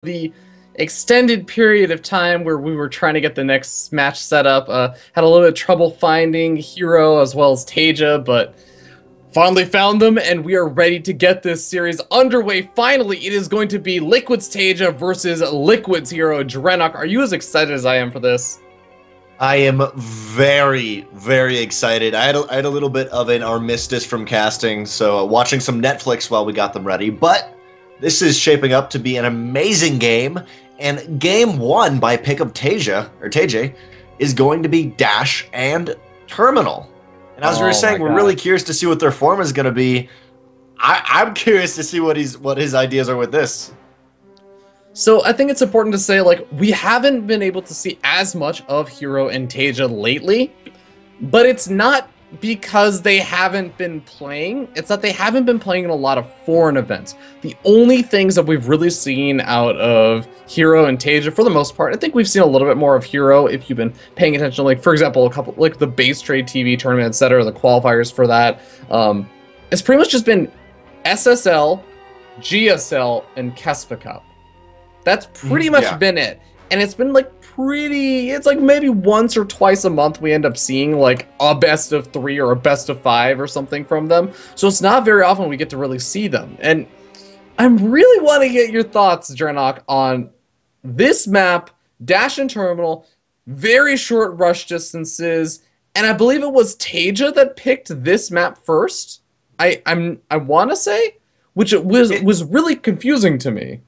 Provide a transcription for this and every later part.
the extended period of time where we were trying to get the next match set up. Had a little bit of trouble finding HerO as well as Taeja, but finally found them, and we are ready to get this series underway. Finally, it is going to be Liquid's Taeja versus Liquid's HerO Drenok. Are you as excited as I am for this? I am very, very excited. I had a little bit of an armistice from casting, so watching some Netflix while we got them ready. But this is shaping up to be an amazing game, and game one by pick of Taeja is going to be Dash and Terminal. And as we were saying, we're really curious to see what their form is going to be. I'm curious to see what his ideas are with this. So I think it's important to say, like, we haven't been able to see as much of HerO and Taeja lately, but it's not because they haven't been playing. It's that they haven't been playing in a lot of foreign events. The only things that we've really seen out of HerO and Taeja, for the most part, I think we've seen a little bit more of HerO if you've been paying attention. Like, for example, a couple, like the base trade TV tournament, etc., the qualifiers for that. It's pretty much just been SSL, GSL, and Kespa Cup. That's pretty much been it. And it's been like it's like maybe once or twice a month we end up seeing like a best of 3 or a best of 5 or something from them. So it's not very often we get to really see them. And I really want to get your thoughts, Drenok, on this map, Dash and Terminal, very short rush distances, and I believe it was Taeja that picked this map first. I want to say, which it was really confusing to me.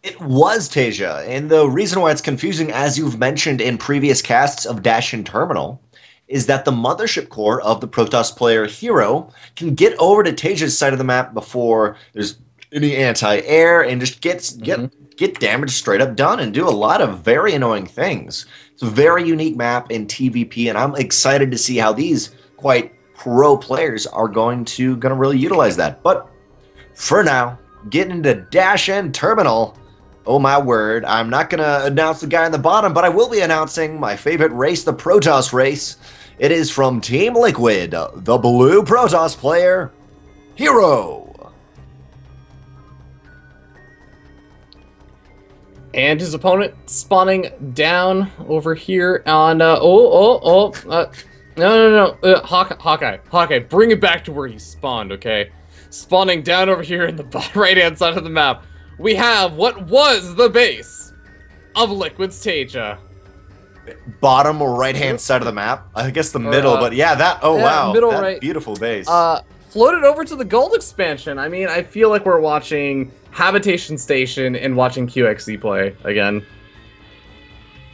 It was Taeja, and the reason why it's confusing, as you've mentioned in previous casts of Dash and Terminal, is that the mothership core of the Protoss player HerO can get over to Taeja's side of the map before there's any anti-air and just get damage straight up done and do a lot of very annoying things. It's a very unique map in TVP, and I'm excited to see how these quite pro players are going to really utilize that. But for now, getting into Dash and Terminal. Oh my word, I'm not going to announce the guy on the bottom, but I will be announcing my favorite race, the Protoss race. It is from Team Liquid, the blue Protoss player, HerO. And his opponent spawning down over here on, no, Hawkeye, bring it back to where he spawned, okay? Spawning down over here in the right-hand side of the map, we have what was the base of Liquid's Taeja. Bottom or right-hand side of the map? I guess the middle, but yeah, that, wow, middle that right. Beautiful base. Floated over to the gold expansion. I mean, I feel like we're watching Habitation Station and watching QXC play again.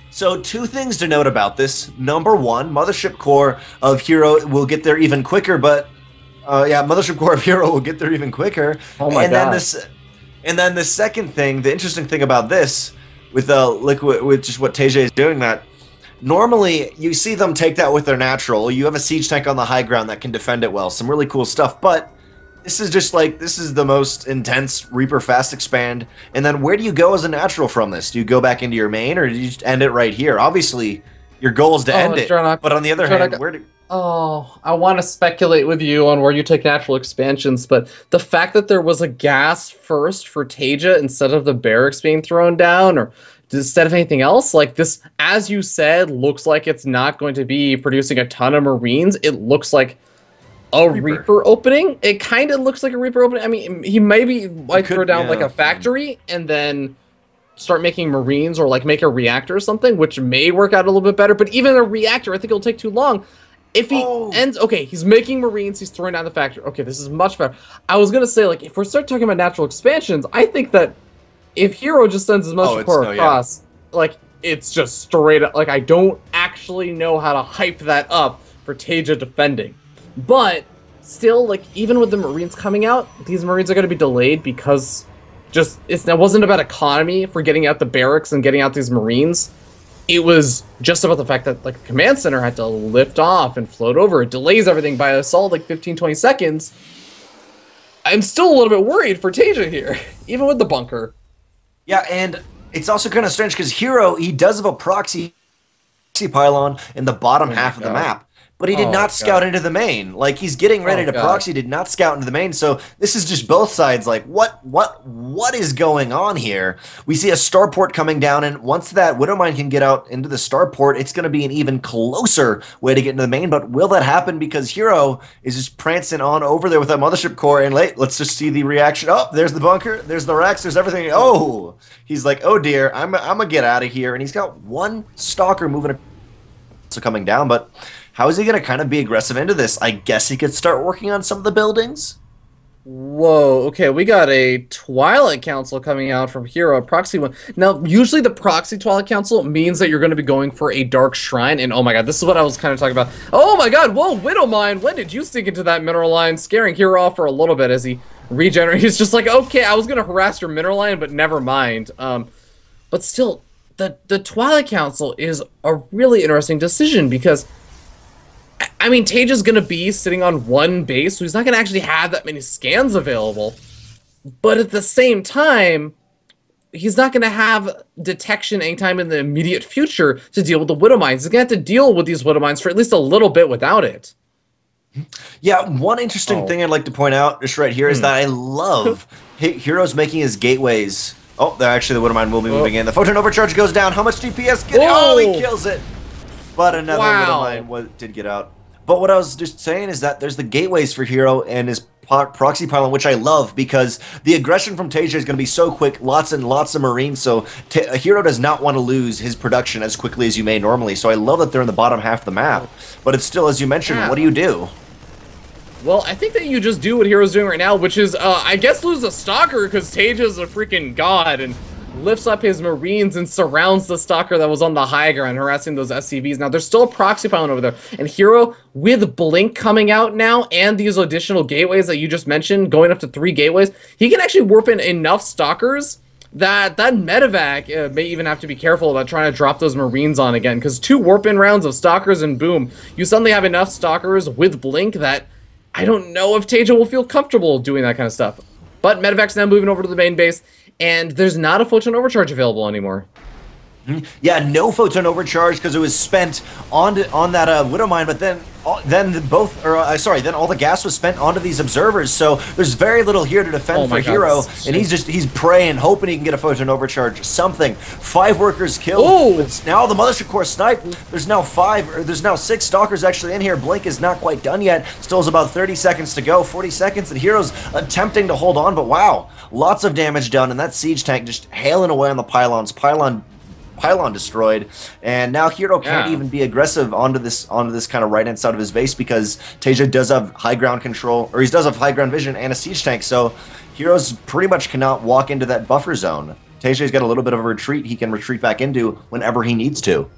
So 2 things to note about this. Number 1, mothership core of HerO will get there even quicker, but mothership core of HerO will get there even quicker. Oh my god. And then the second thing, the interesting thing about this, with Liquid, with just what Taeja is doing, that normally you see them take that with their natural. You have a siege tank on the high ground that can defend it well. Some really cool stuff, but this is just like, this is the most intense Reaper fast expand. And then where do you go as a natural from this? Do you go back into your main, or do you just end it right here? Obviously, your goal is to end it, but on the other hand, where do... Oh, I want to speculate with you on where you take natural expansions, but the fact that there was a gas first for Taeja instead of the barracks being thrown down, or instead of anything else, like this, as you said, looks like it's not going to be producing a ton of Marines. It looks like a Reaper opening. It kind of looks like a Reaper opening. I mean, he maybe like throw down like a factory and then start making Marines, or like make a reactor or something, which may work out a little bit better. But even a reactor, I think it'll take too long. If he ends, okay, he's making Marines, he's throwing down the factory. Okay, this is much better. I was gonna say, like, if we start talking about natural expansions, I think that if HerO just sends his mothership core across, like, it's just straight up. Like, I don't actually know how to hype that up for Taeja defending. But still, like, even with the Marines coming out, these Marines are gonna be delayed because it wasn't about economy for getting out the barracks and getting out these Marines. It was just about the fact that, like, the command center had to lift off and float over. It delays everything by a solid, like, 15-20 seconds. I'm still a little bit worried for Taeja here, even with the bunker. Yeah, and it's also kind of strange because HerO, he does have a proxy pylon in the bottom half of the map. but he did Oh not scout god. into the main. Like, he's getting ready Oh to god. proxy, did not scout into the main. So this is just both sides. Like, what is going on here? We see a starport coming down, and once that Widowmine can get out into the starport, it's going to be an even closer way to get into the main. But will that happen? Because HerO is just prancing on over there with that mothership core, and let's just see the reaction. Oh, there's the bunker, there's the racks, there's everything. Oh, he's like, oh dear, I'm gonna get out of here, and he's got one stalker moving coming down, but how is he going to kind of be aggressive into this? I guess he could start working on some of the buildings. Whoa, okay, we got a Twilight Council coming out from HerO, proxy one. Now, usually the proxy Twilight Council means that you're going to be going for a Dark Shrine, and oh my god, this is what I was kind of talking about. Oh my god, whoa, Widowmine, when did you sneak into that mineral line, scaring HerO off for a little bit as he regenerates? He's just like, okay, I was going to harass your mineral line, but never mind. But still, the Twilight Council is a really interesting decision because I mean, Taeja's going to be sitting on one base, so he's not going to actually have that many scans available. But at the same time, he's not going to have detection anytime in the immediate future to deal with the Widow Mines. He's going to have to deal with these Widow Mines for at least a little bit without it. Yeah, one interesting thing I'd like to point out just right here is that I love HerO's making his gateways. Oh, actually the Widowmine will be moving in. The Photon Overcharge goes down. How much DPS get? Oh, he kills it. But another Widowmine did get out. But what I was just saying is that there's the gateways for HerO and his proxy pylon, which I love because the aggression from Taeja is going to be so quick, lots and lots of Marines, so HerO does not want to lose his production as quickly as you may normally, so I love that they're in the bottom half of the map. But it's still, as you mentioned, what do you do? Well, I think that you just do what HerO's doing right now, which is, I guess, lose a Stalker because Taeja's a freaking god and lifts up his Marines and surrounds the Stalker that was on the high ground, harassing those SCVs. Now, there's still a proxy pylon over there, and HerO, with Blink coming out now, and these additional gateways that you just mentioned, going up to 3 gateways, he can actually warp in enough Stalkers that medevac may even have to be careful about trying to drop those Marines on again, because 2 warp-in rounds of Stalkers, and boom, you suddenly have enough Stalkers with Blink that I don't know if Taeja will feel comfortable doing that kind of stuff. But medevac's now moving over to the main base, and there's not a Photon Overcharge available anymore. Yeah, no Photon Overcharge because it was spent on that Widowmine, but then all the gas was spent onto these observers. So there's very little here to defend for HerO, and he's praying, hoping he can get a Photon Overcharge, something. 5 workers killed. But now the Mothership Core sniped. There's now 6 Stalkers actually in here. Blink is not quite done yet. Still has about 30 seconds to go, 40 seconds, and HerO's attempting to hold on. But wow, lots of damage done, and that siege tank just hailing away on the pylons. Pylon destroyed, and now HerO can't even be aggressive onto this kind of right hand side of his base because Taeja does have high ground control, or he does have high ground vision and a siege tank, so HerO's pretty much cannot walk into that buffer zone. Taeja's got a little bit of a retreat he can retreat back into whenever he needs to.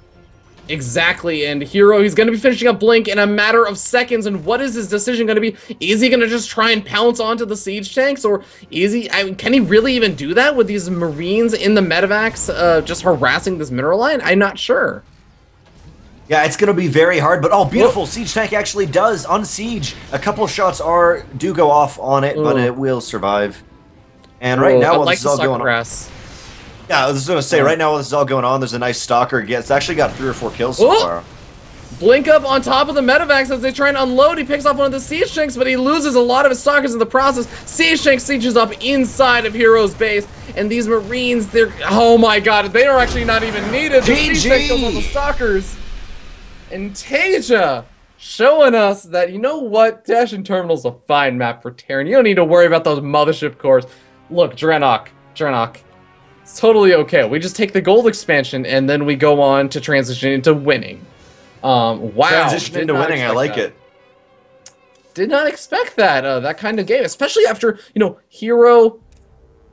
Exactly, and HerO, he's going to be finishing up Blink in a matter of seconds, and what is his decision going to be? Is he going to just try and pounce onto the siege tanks, or is he, can he really even do that with these Marines in the medevacs just harassing this mineral line? I'm not sure. Yeah, it's going to be very hard, but oh, beautiful. Siege tank actually does unsiege. A couple of shots do go off on it, but it will survive. And right now, while this is all going on... Yeah, I was just going to say, right now while this is all going on, there's a nice Stalker. It's actually got 3 or 4 kills so far. Blink up on top of the medevacs as they try and unload. He picks off one of the siege tanks, but he loses a lot of his Stalkers in the process. Siege tank sieges up inside of HerO's base, and these Marines, oh my god, they are actually not even needed. The siege tank kills all the Stalkers. And Taeja showing us that, you know what, Dash and Terminal's a fine map for Terran. You don't need to worry about those mothership cores. Look, Draenok. It's totally okay. We just take the gold expansion and then we go on to transition into winning. Wow. Transition into winning, I like it. Did not expect that, that kind of game, especially after, you know, HerO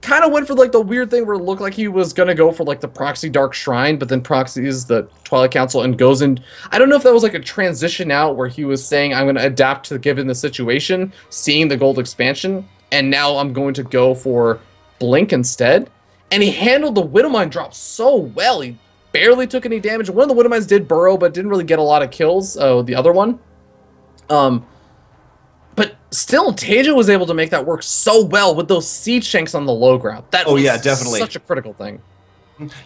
kind of went for like the weird thing where it looked like he was going to go for like the proxy Dark Shrine, but then proxies the Twilight Council and goes in. I don't know if that was like a transition out where he was saying, I'm going to adapt to given the situation, seeing the gold expansion, and now I'm going to go for Blink instead. And he handled the Widowmine drop so well. He barely took any damage. One of the Widowmines did burrow, but didn't really get a lot of kills. The other one. But still, Taeja was able to make that work so well with those siege tanks on the low ground. That was yeah, definitely such a critical thing.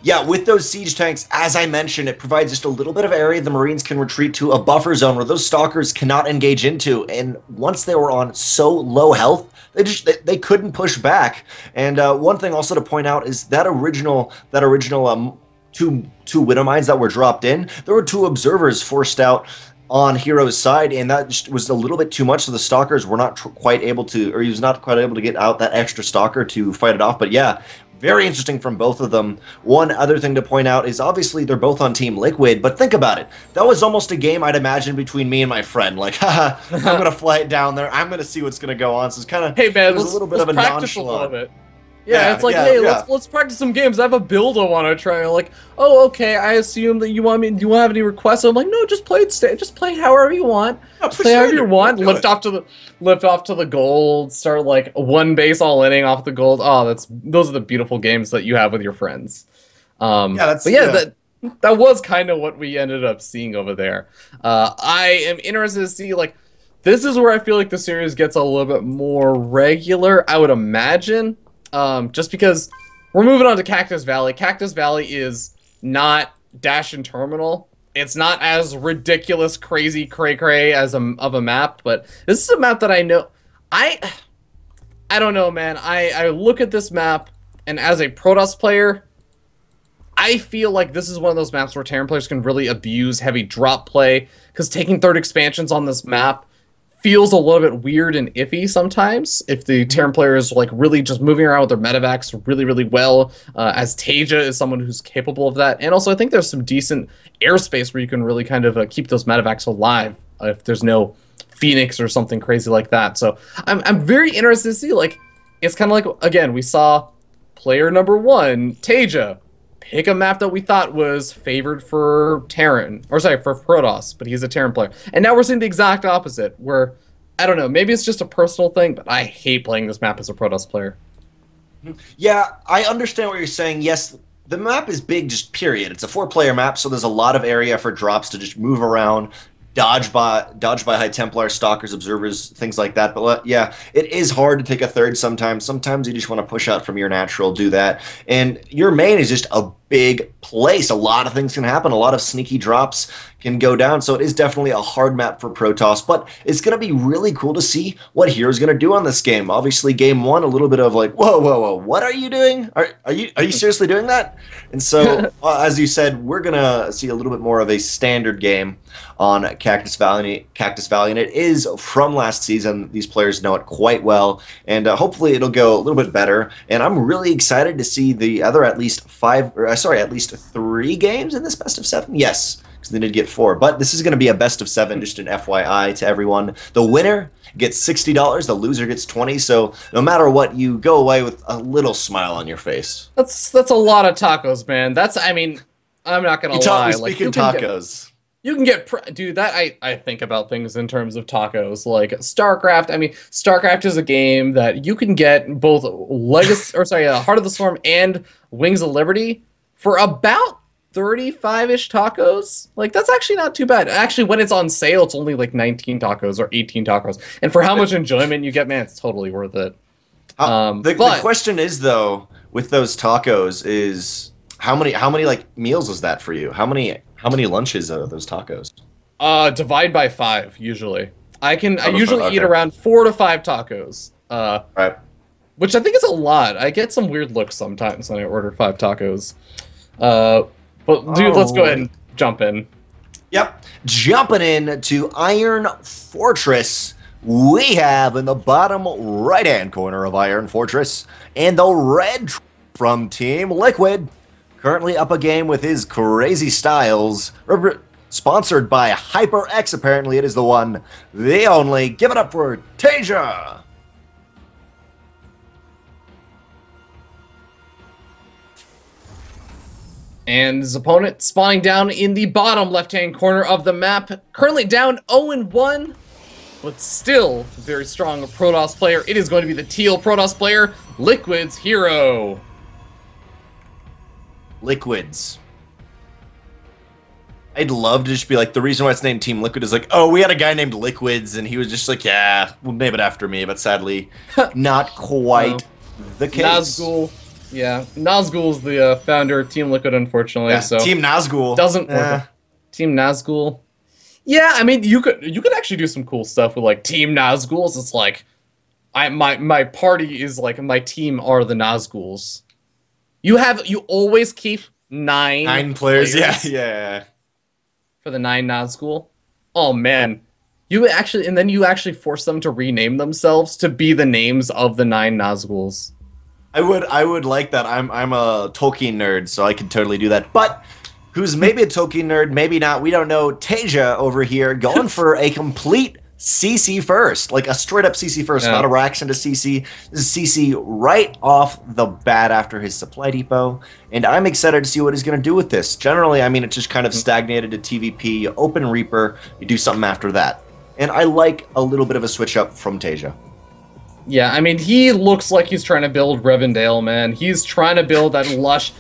Yeah, with those siege tanks, as I mentioned, it provides just a little bit of area the Marines can retreat to, a buffer zone where those stalkers cannot engage into. And once they were on so low health, they couldn't push back. And one thing also to point out is that original two widow mines that were dropped in. There were two observers forced out on HerO's side, and that just was a little bit too much. So the stalkers were not quite able to, or he was not quite able to get out that extra stalker to fight it off. But yeah, very interesting from both of them. One other thing to point out is obviously they're both on Team Liquid, but think about it. That was almost a game I'd imagine between me and my friend. Like, haha, I'm going to fly it down there. I'm going to see what's going to go on. So it's kind of, hey man, it was a little bit of a practice nonchalant. a little bit. Yeah, it's like, hey, let's practice some games. I have a build I want to try. And like, oh, okay. I assume that you want me. Do you have any requests? I'm like, no, just play it. Just play however you want. No, play however you want. Lift off to the gold. Start like one base all inning off the gold. Oh, those are the beautiful games that you have with your friends. That was kind of what we ended up seeing over there. I am interested to see like. This is where I feel like the series gets a little bit more regular. I would imagine. Just because we're moving on to Cactus Valley. Cactus Valley is not Dash and Terminal. It's not as ridiculous, crazy, cray-cray as of a map, but this is a map that I know. I don't know, man. I look at this map, and as a Protoss player, I feel like this is one of those maps where Terran players can really abuse heavy drop play, because taking third expansions on this map feels a little bit weird and iffy sometimes if the Terran player is like really just moving around with their medevacs really, really well, as Taeja is someone who's capable of that. And also I think there's some decent airspace where you can really kind of keep those medevacs alive if there's no Phoenix or something crazy like that. So I'm very interested to see, like, it's kind of like, again, we saw player number one, Taeja, pick a map that we thought was favored for Terran, or sorry, for Protoss, but he's a Terran player. And now we're seeing the exact opposite, where, I don't know, maybe it's just a personal thing, but I hate playing this map as a Protoss player. Yeah, I understand what you're saying. Yes, the map is big, just period. It's a 4-player map, so there's a lot of area for drops to just move around, dodge by High Templar, Stalkers, Observers, things like that. But yeah, it is hard to take a third sometimes. Sometimes you just want to push out from your natural, do that. And your main is just a big place. A lot of things can happen. A lot of sneaky drops can go down. So it is definitely a hard map for Protoss, but it's going to be really cool to see what HerO's going to do on this game. Obviously, game one, a little bit of like, whoa, whoa, whoa, what are you doing? Are you seriously doing that? And so, as you said, we're going to see a little bit more of a standard game on Cactus Valley, and it is from last season. These players know it quite well, and hopefully it'll go a little bit better. And I'm really excited to see the other at least 3 games in this best of 7. Yes, because they did get 4, but this is going to be a best of 7, just an FYI to everyone. The winner gets $60, the loser gets 20. So no matter what, you go away with a little smile on your face. That's a lot of tacos, man. I mean, I'm not gonna lie. Speaking tacos. You can get, dude, that I think about things in terms of tacos, like StarCraft. I mean, StarCraft is a game that you can get both Heart of the Storm and Wings of Liberty for about 35-ish tacos. Like, that's actually not too bad. Actually, when it's on sale, it's only like 19 tacos or 18 tacos. And for how much enjoyment you get, man, it's totally worth it. The question is, though, with those tacos is how many like meals is that for you? How many lunches are those tacos? Divide by 5 usually. I usually eat around 4 to 5 tacos. Right. Which I think is a lot. I get some weird looks sometimes when I order 5 tacos. But dude, let's go ahead and jump in. Yep. Jumping in to Iron Fortress. We have in the bottom right-hand corner of Iron Fortress, and the red from Team Liquid, currently up a game with his crazy styles, sponsored by HyperX. Apparently it is the one, the only. Give it up for Taeja. And his opponent spawning down in the bottom left-hand corner of the map, currently down 0-1, but still a very strong Protoss player. It is going to be the teal Protoss player, Liquid's HerO. Liquids. I'd love to just be like, the reason why it's named Team Liquid is like, oh, we had a guy named Liquids, and he was just like, yeah, we'll name it after me, but sadly, not quite the case. Nazgul. Yeah, Nazgul's the founder of Team Liquid, unfortunately, Yeah, so Team Nazgul. doesn't work Eh. out. Team Nazgul. Yeah, I mean, you could actually do some cool stuff with like Team Nazguls. It's like my party is like my team are the Nazguls. You always keep nine 9 players. Yeah, players yeah. for the nine Nazgul. Oh man, you actually force them to rename themselves to be the names of the nine Nazguls. I would like that. I'm a Tolkien nerd, so I could totally do that. But who's maybe a Tolkien nerd, maybe not. We don't know. Taeja over here going for a complete CC first, like a straight up CC first, not Yeah. a racks into CC. This is CC right off the bat after his supply depot, and I'm excited to see what he's going to do with this. Generally, I mean, it's just kind of stagnated to TVP. You open Reaper, you do something after that, and I like a little bit of a switch up from Taeja. Yeah, I mean, he looks like he's trying to build Revendale, man. He's trying to build that lush,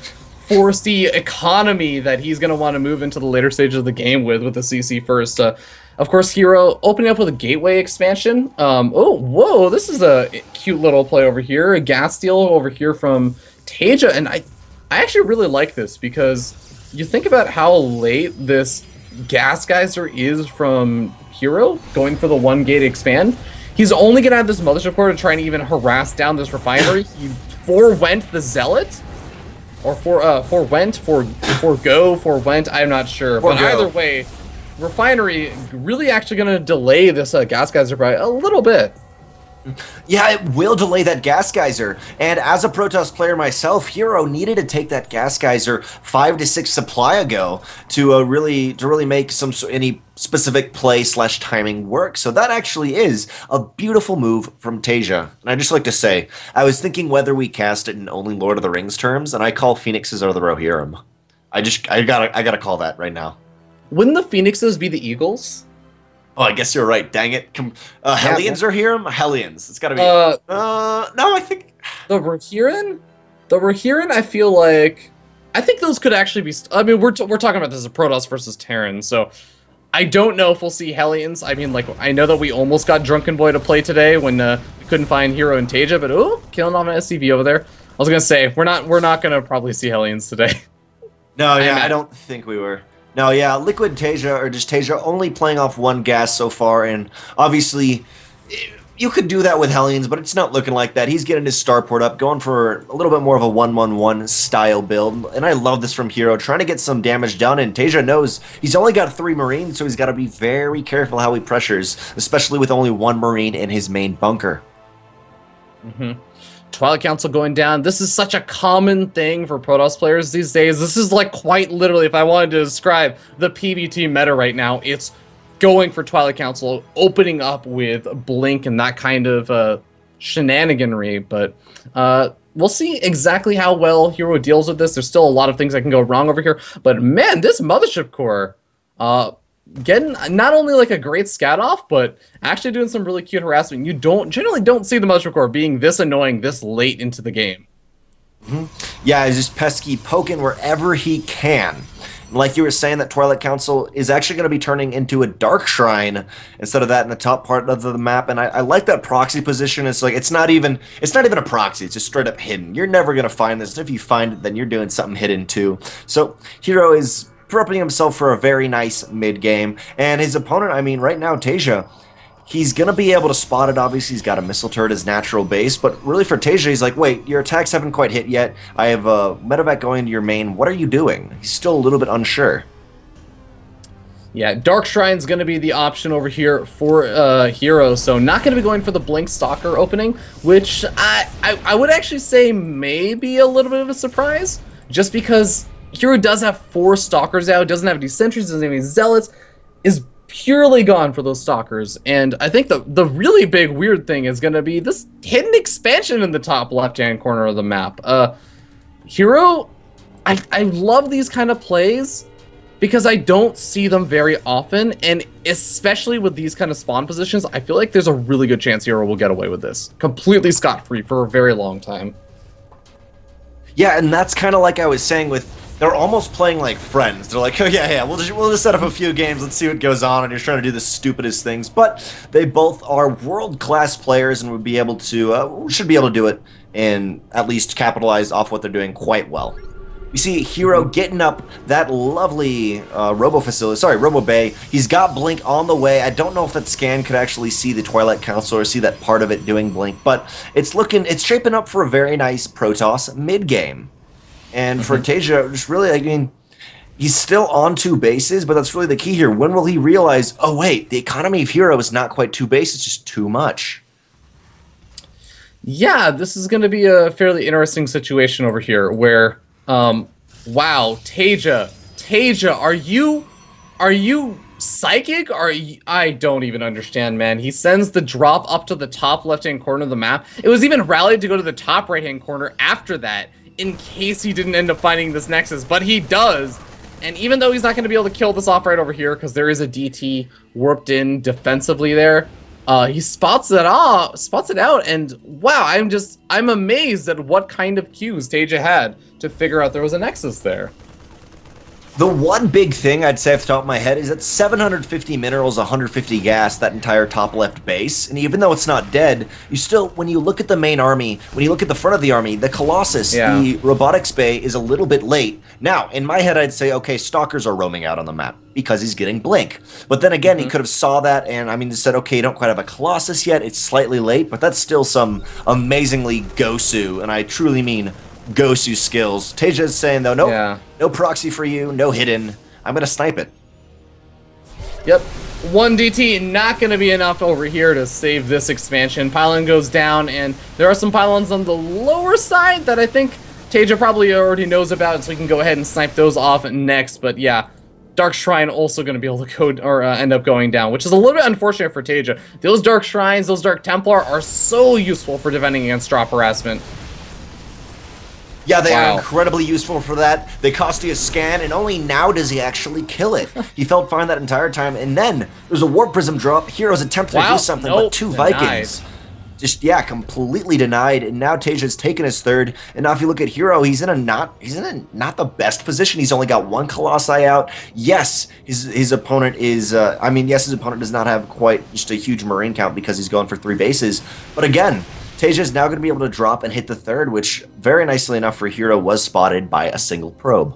foresty economy that he's going to want to move into the later stages of the game with the CC first. Of course, HerO opening up with a gateway expansion. Oh, whoa, this is a cute little play over here. A gas steal over here from Taeja, and I actually really like this because you think about how late this gas geyser is from HerO going for the one gate expand. He's only gonna have this mothership core to try and even harass down this refinery. He forewent the zealot, or forewent. I'm not sure, but Forego. either way, refinery really actually gonna delay this gas geyser by a little bit. Yeah, it will delay that gas geyser. And as a Protoss player myself, HerO needed to take that gas geyser 5 to 6 supply ago to really make any specific play slash timing work. So that actually is a beautiful move from Taeja. And I just like to say, I was thinking whether we cast it in only Lord of the Rings terms, and I call Phoenixes are the Rohirrim. I gotta call that right now. Wouldn't the Phoenixes be the Eagles? Oh, I guess you're right. Dang it. Hellions are Hiram? Hellions. It's gotta be. No, I think. The Rohirrim? The Rohirrim, I think those could actually be. I mean, we're talking about this as a Protoss versus Terran, so I don't know if we'll see Hellions. I mean, like, I know that we almost got Drunken Boy to play today when we couldn't find HerO and Taeja, but oh, killing off an SCV over there. I was gonna say we're not gonna probably see Hellions today. No, yeah, I don't think we were. No, yeah, Liquid Taeja, or just Taeja, only playing off one gas so far, and obviously, you could do that with Hellions, but it's not looking like that. He's getting his starport up, going for a little bit more of a 1-1-1 style build, and I love this from HerO, trying to get some damage done, and Taeja knows he's only got 3 Marines, so he's got to be very careful how he pressures, especially with only 1 Marine in his main bunker. Mm-hmm. Twilight Council going down. This is such a common thing for Protoss players these days. This is like quite literally, if I wanted to describe the PvT meta right now, it's going for Twilight Council, opening up with Blink and that kind of shenaniganry. But we'll see exactly how well HerO deals with this. There's still a lot of things that can go wrong over here. But man, this Mothership Core, getting not only like a great scat off, but actually doing some really cute harassment. You generally don't see the Mothership Core being this annoying this late into the game. Yeah, he's just pesky poking wherever he can. And like you were saying, that Twilight Council is actually going to be turning into a Dark Shrine instead of that in the top part of the map. And I like that proxy position. It's like it's not even a proxy. It's just straight up hidden. You're never going to find this. And if you find it, then you're doing something hidden too. So HerO is prepping himself for a very nice mid game, and his opponent, I mean, right now, Taeja, he's gonna be able to spot it. Obviously, he's got a missile turret as natural base, but really for Taeja, he's like, wait, your attacks haven't quite hit yet. I have a medevac going into your main. What are you doing? He's still a little bit unsure. Yeah, Dark Shrine's going to be the option over here for HerO, so not going to be going for the Blink Stalker opening, which I would actually say may be a little bit of a surprise, just because HerO does have 4 Stalkers out, doesn't have any Sentries, doesn't have any Zealots, is purely gone for those Stalkers. And I think the really big weird thing is going to be this hidden expansion in the top left-hand corner of the map. HerO, I love these kind of plays because I don't see them very often, and especially with these kind of spawn positions, I feel like there's a really good chance HerO will get away with this. Completely scot-free for a very long time. Yeah, and that's kind of like I was saying with, they're almost playing like friends. They're like, oh yeah, we'll just set up a few games, let's see what goes on, and you're trying to do the stupidest things. But they both are world-class players and would be able to, should be able to do it and at least capitalize off what they're doing quite well. We see HerO getting up that lovely Robo Bay. He's got Blink on the way. I don't know if that scan could actually see the Twilight Council or see that part of it doing Blink, but it's shaping up for a very nice Protoss mid game. And for Taeja, just really, I mean, he's still on 2 bases, but that's really the key here. When will he realize, oh wait, the economy of HerO is not quite 2 bases, it's just too much? Yeah, this is going to be a fairly interesting situation over here where, wow, Taeja, are you psychic? I don't even understand, man. He sends the drop up to the top left-hand corner of the map. It was even rallied to go to the top right-hand corner after that, in case he didn't end up finding this Nexus, but he does. And even though he's not going to be able to kill this off right over here, because there is a DT warped in defensively there, he spots it out, and wow, I'm amazed at what kind of cues Taeja had to figure out there was a Nexus there. The one big thing I'd say off the top of my head is that 750 minerals, 150 gas, that entire top left base, and even though it's not dead, you still, when you look at the main army, when you look at the front of the army, the Colossus, the robotics bay is a little bit late. Now, in my head, I'd say, okay, Stalkers are roaming out on the map because he's getting Blink. But then again, he could have saw that and, I mean, said, okay, you don't quite have a Colossus yet, it's slightly late, but that's still some amazingly Gosu, and I truly mean Gosu skills. Taeja is saying, though, nope, no proxy for you, no hidden. I'm going to snipe it. Yep. 1 DT not going to be enough over here to save this expansion. Pylon goes down, and there are some pylons on the lower side that I think Taeja probably already knows about, so we can go ahead and snipe those off next. But yeah, Dark Shrine also going to be able to go or end up going down, which is a little bit unfortunate for Taeja. Those Dark Shrines, those Dark Templar are so useful for defending against drop harassment. Yeah, they are incredibly useful for that. They cost you a scan, and only now does he actually kill it. He felt fine that entire time, and then there's a Warp Prism drop. HerO's attempting to do something, but 2 Vikings. Just, yeah, completely denied, and now Taeja's taken his 3rd, and now if you look at HerO, he's in a not the best position. He's only got 1 Colossi out. Yes, his opponent is, his opponent does not have quite just a huge Marine count because he's going for 3 bases, but again, Taeja is now going to be able to drop and hit the 3rd, which, very nicely enough for HerO, was spotted by a single probe.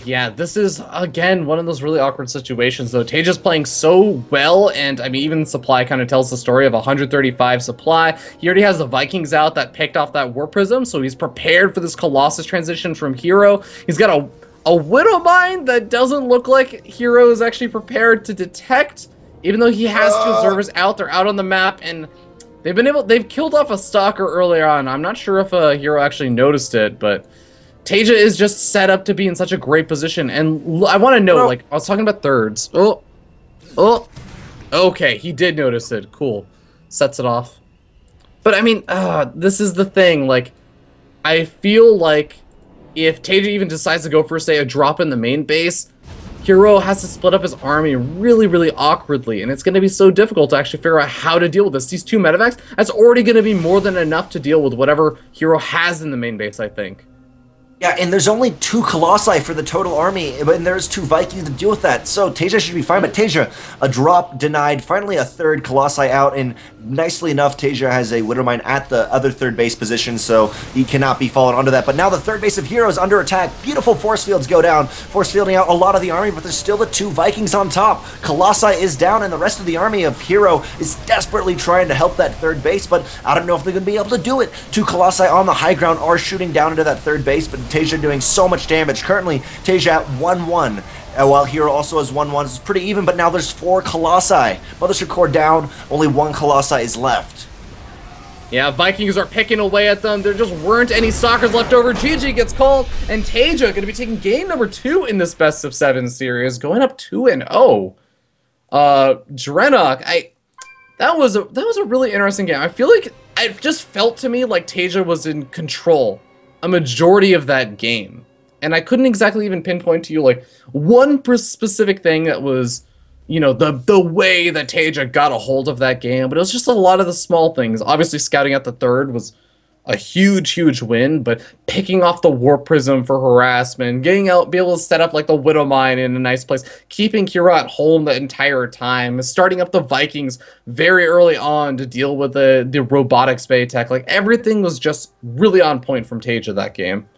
Yeah, this is, again, one of those really awkward situations, though. Taeja's playing so well, and, I mean, even supply kind of tells the story of 135 supply. He already has the Vikings out that picked off that Warp Prism, so he's prepared for this Colossus transition from HerO. He's got a Widow Mine that doesn't look like HerO is actually prepared to detect, even though he has 2 observers out. They're out on the map, and they've killed off a Stalker earlier on. I'm not sure if HerO actually noticed it, but Taeja is just set up to be in such a great position. And I want to know, like, I was talking about 3rds. Okay, he did notice it. Cool. Sets it off. But I mean, this is the thing. Like, I feel like if Taeja even decides to go for, say, a drop in the main base, HerO has to split up his army really, really awkwardly, and it's going to be so difficult to actually figure out how to deal with this. These 2 medevacs, that's already going to be more than enough to deal with whatever HerO has in the main base, I think. Yeah, and there's only 2 Colossi for the total army, and there's 2 Vikings to deal with that. So Taeja should be fine, but Taeja, a drop denied, finally a 3rd Colossi out, and nicely enough, Taeja has a Widowmine at the other 3rd base position, so he cannot be followed onto that. But now the 3rd base of HerO is under attack. Beautiful force fields go down, force fielding out a lot of the army, but there's still the 2 Vikings on top. Colossi is down, and the rest of the army of HerO is desperately trying to help that 3rd base, but I don't know if they're going to be able to do it. 2 Colossi on the high ground are shooting down into that 3rd base, but Taeja doing so much damage. Currently, Taeja at 1-1. While HerO also has 1-1. It's pretty even, but now there's 4 Colossi. Mothership Core down, only 1 Colossi is left. Yeah, Vikings are picking away at them. There just weren't any Stalkers left over. GG gets called, and Taeja going to be taking game number 2 in this best of 7 series, going up 2-0. Drenok, that was a really interesting game. I feel like it just felt to me like Taeja was in control a majority of that game, and I couldn't exactly even pinpoint to you like one specific thing that was, you know, the way that Taeja got a hold of that game, but it was just a lot of the small things. Obviously, scouting out the 3rd was a huge win, but picking off the Warp Prism for harassment, getting out, be able to set up like the Widow Mine in a nice place, keeping HerO at home the entire time, starting up the Vikings very early on to deal with the robotics bay tech. Like everything was just really on point from Taeja that game.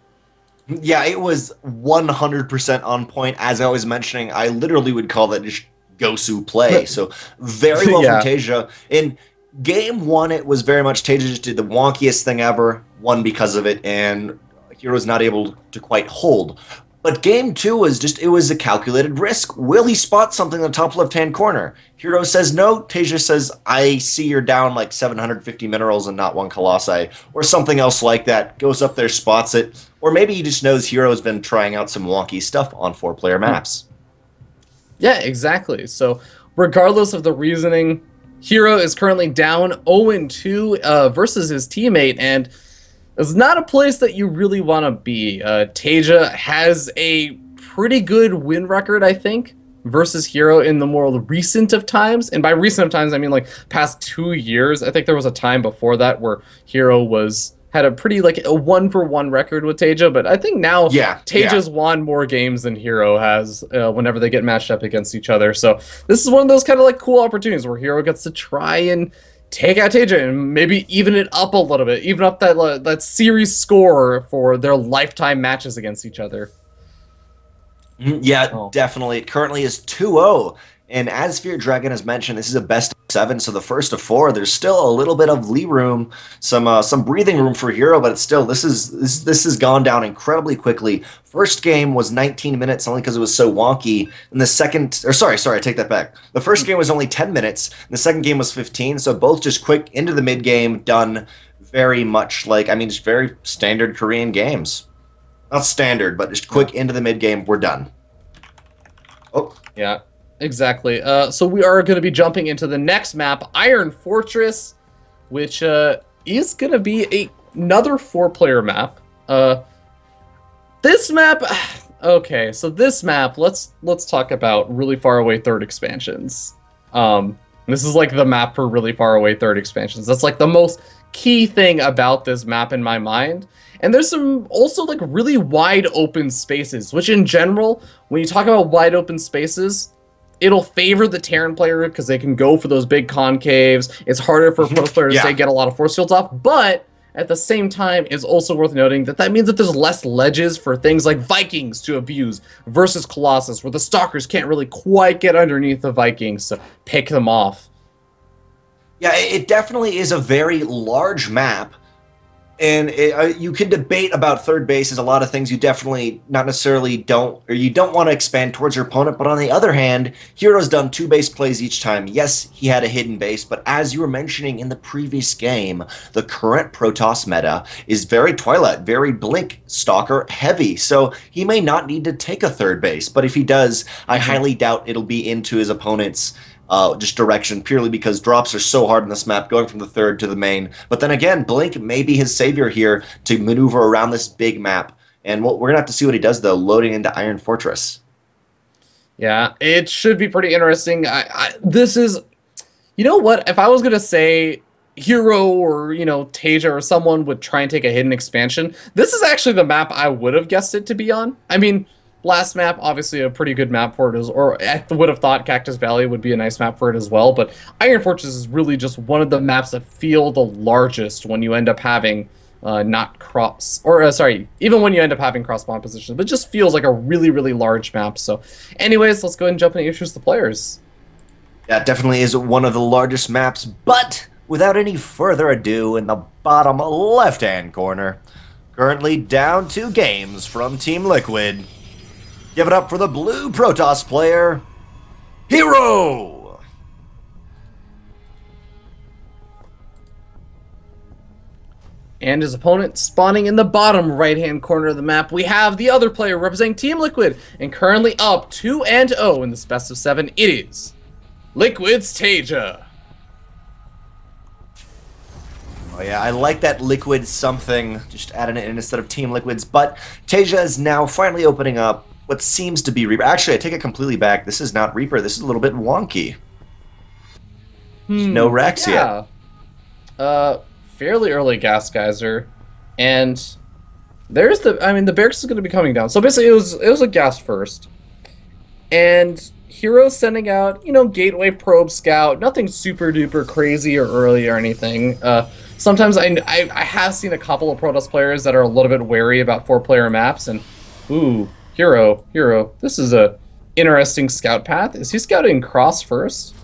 Yeah, it was 100% on point. As I was mentioning, I literally would call that just Gosu play. So very well from Yeah. Taeja. In game one, it was very much Taeja just did the wonkiest thing ever, won because of it, and HerO's not able to quite hold. But game two was just, it was a calculated risk. Will he spot something in the top left-hand corner? HerO says no. Taeja says, I see you're down like 750 minerals and not one Colossi. Or something else like that. Goes up there, spots it. Or maybe he just knows HerO's been trying out some wonky stuff on 4-player maps. Yeah, exactly. So regardless of the reasoning, HerO is currently down 0-2 versus his teammate, and it's not a place that you really want to be. Taeja has a pretty good win record, I think, versus HerO in the more recent of times. And by recent of times, I mean like past 2 years. I think there was a time before that where HerO had a pretty like a 1-for-1 record with Taeja, but I think now Taeja's won more games than HerO has whenever they get matched up against each other. So this is one of those kind of like cool opportunities where HerO gets to try and take out Taeja and maybe even it up a little bit, even up that series score for their lifetime matches against each other. Yeah, definitely. It currently is 2-0. And as Fear Dragon has mentioned, this is a best of 7, so the first of 4. There's still a little bit of lee room, some breathing room for HerO, but it's still this has gone down incredibly quickly. First game was 19 minutes only because it was so wonky. And the second, or sorry, I take that back. The first game was only 10 minutes. And the second game was 15. So both just quick into the mid game, done very much like just very standard Korean games. Not standard, but just quick into the mid game. We're done. Oh yeah. Exactly. So we are going to be jumping into the next map, Iron Fortress, which is going to be another 4-player map. This map, okay, so this map, let's talk about really far away third expansions. This is like the map for really far away third expansions. That's like the most key thing about this map in my mind. And there's some also like really wide open spaces, which in general, when you talk about wide open spaces, it'll favor the Terran player because they can go for those big concaves. It's harder for a pro player to say get a lot of force fields off, but at the same time, it's also worth noting that that means that there's less ledges for things like Vikings to abuse versus Colossus, where the Stalkers can't really quite get underneath the Vikings to pick them off. Yeah, it definitely is a very large map. And you can debate about third base as a lot of things you definitely not necessarily don't want to expand towards your opponent. But on the other hand, HerO's done 2 base plays each time. Yes, he had a hidden base, but as you were mentioning in the previous game, the current Protoss meta is very Twilight, very Blink Stalker heavy. So he may not need to take a third base. But if he does, I highly doubt it'll be into his opponent's just direction, purely because drops are so hard in this map, going from the third to the main. But then again, Blink may be his savior here to maneuver around this big map. And we're going to have to see what he does, though, loading into Iron Fortress. Yeah, it should be pretty interesting. This is, you know what, if I was going to say HerO or, Taeja or someone would try and take a hidden expansion, this is actually the map I would have guessed it to be on. I mean, last map, obviously a pretty good map for it, or I would have thought Cactus Valley would be a nice map for it as well, but Iron Fortress is really just one of the maps that feel the largest when you end up having even when you end up having cross-spawn positions, but just feels like a really large map. So anyways, let's go ahead and jump and introduce the players. That definitely is one of the largest maps, but without any further ado, in the bottom left-hand corner, currently down 2 games from Team Liquid, give it up for the blue Protoss player, HerO! And his opponent spawning in the bottom right-hand corner of the map, we have the other player representing Team Liquid, and currently up 2-0 in this best of 7, it is Liquid's Taeja. Oh yeah, I like that Liquid something, just adding it in instead of Team Liquid's, but Taeja is now finally opening up what seems to be Reaper. Actually, I take it completely back. This is not Reaper. This is a little bit wonky. No Rex yet. Fairly early Gas Geyser. And there's I mean, the barracks is going to be coming down. So basically, it was a gas first, and HerO sending out, gateway probe scout, nothing super duper crazy or early or anything. Sometimes I have seen a couple of Protoss players that are a little bit wary about 4-player maps, and ooh, HerO, this is a interesting scout path. Is he scouting cross first?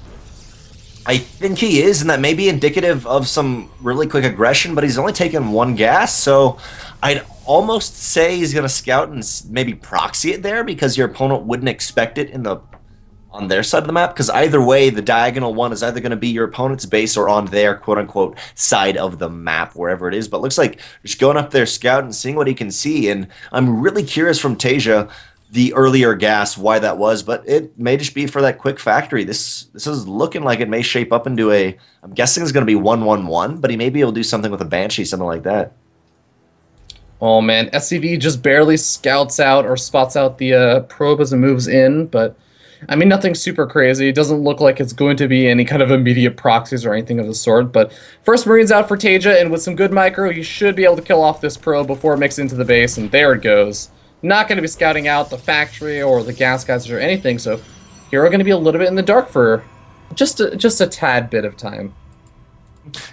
I think he is, and that may be indicative of some really quick aggression, but he's only taken one gas, so I'd almost say he's going to scout and maybe proxy it there because your opponent wouldn't expect it on their side of the map, because either way, the diagonal one is either going to be your opponent's base or on their quote-unquote side of the map, wherever it is. But it looks like just going up there, scouting, seeing what he can see, and I'm really curious from Taeja the earlier gas why that was, but it may just be for that quick factory. This is looking like it may shape up into I'm guessing it's going to be 1-1-1, but he may be able to do something with a Banshee, something like that. Oh man, SCV just barely scouts out or spots out the probe as it moves in, but I mean, nothing super crazy. It doesn't look like it's going to be any kind of immediate proxies or anything of the sort, but first Marine's out for Taeja, and with some good micro, he should be able to kill off this probe before it makes it into the base, and there it goes. Not going to be scouting out the factory or the gas guys or anything, so HerO going to be a little bit in the dark for just a tad bit of time.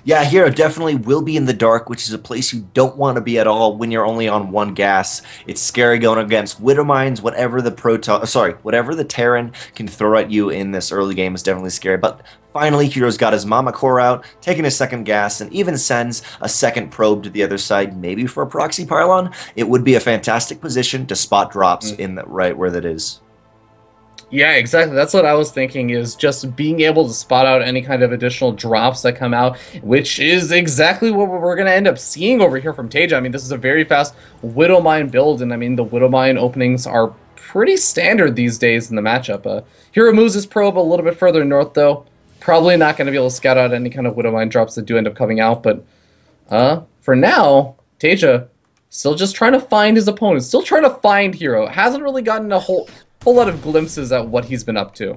Yeah, HerO definitely will be in the dark, which is a place you don't want to be at all when you're only on one gas. It's scary going against Widow Mines, whatever the Terran can throw at you in this early game is definitely scary. But finally, HerO's got his Mama Core out, taking his second gas, and even sends a second probe to the other side, maybe for a proxy pylon. It would be a fantastic position to spot drops in the right where that is. Yeah, exactly. That's what I was thinking, is just being able to spot out any kind of additional drops that come out, which is exactly what we're going to end up seeing over here from Taeja. I mean, this is a very fast Widow Mine build, and I mean, the Widow Mine openings are pretty standard these days in the matchup. HerO moves his probe a little bit further north, though. Probably not going to be able to scout out any kind of Widow Mine drops that do end up coming out, but for now, Taeja still just trying to find his opponent, still trying to find HerO. Hasn't really gotten a whole lot of glimpses at what he's been up to.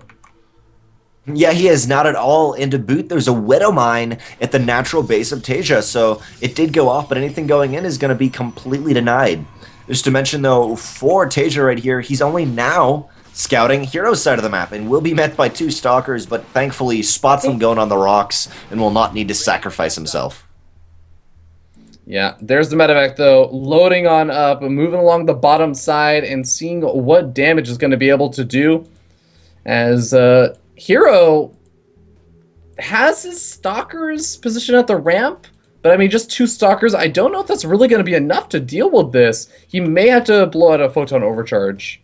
Yeah, he is not at all. And to boot, there's a Widow Mine at the natural base of Taeja, so it did go off, but anything going in is going to be completely denied. Just to mention, though, for Taeja right here, he's only now scouting HerO's side of the map and will be met by 2 Stalkers, but thankfully spots them going on the rocks and will not need to sacrifice himself. Yeah, there's the medevac, though, loading on up, moving along the bottom side and seeing what damage is going to be able to do, as HerO has his Stalkers positioned at the ramp, but I mean, just 2 Stalkers, I don't know if that's really going to be enough to deal with this. He may have to blow out a Photon Overcharge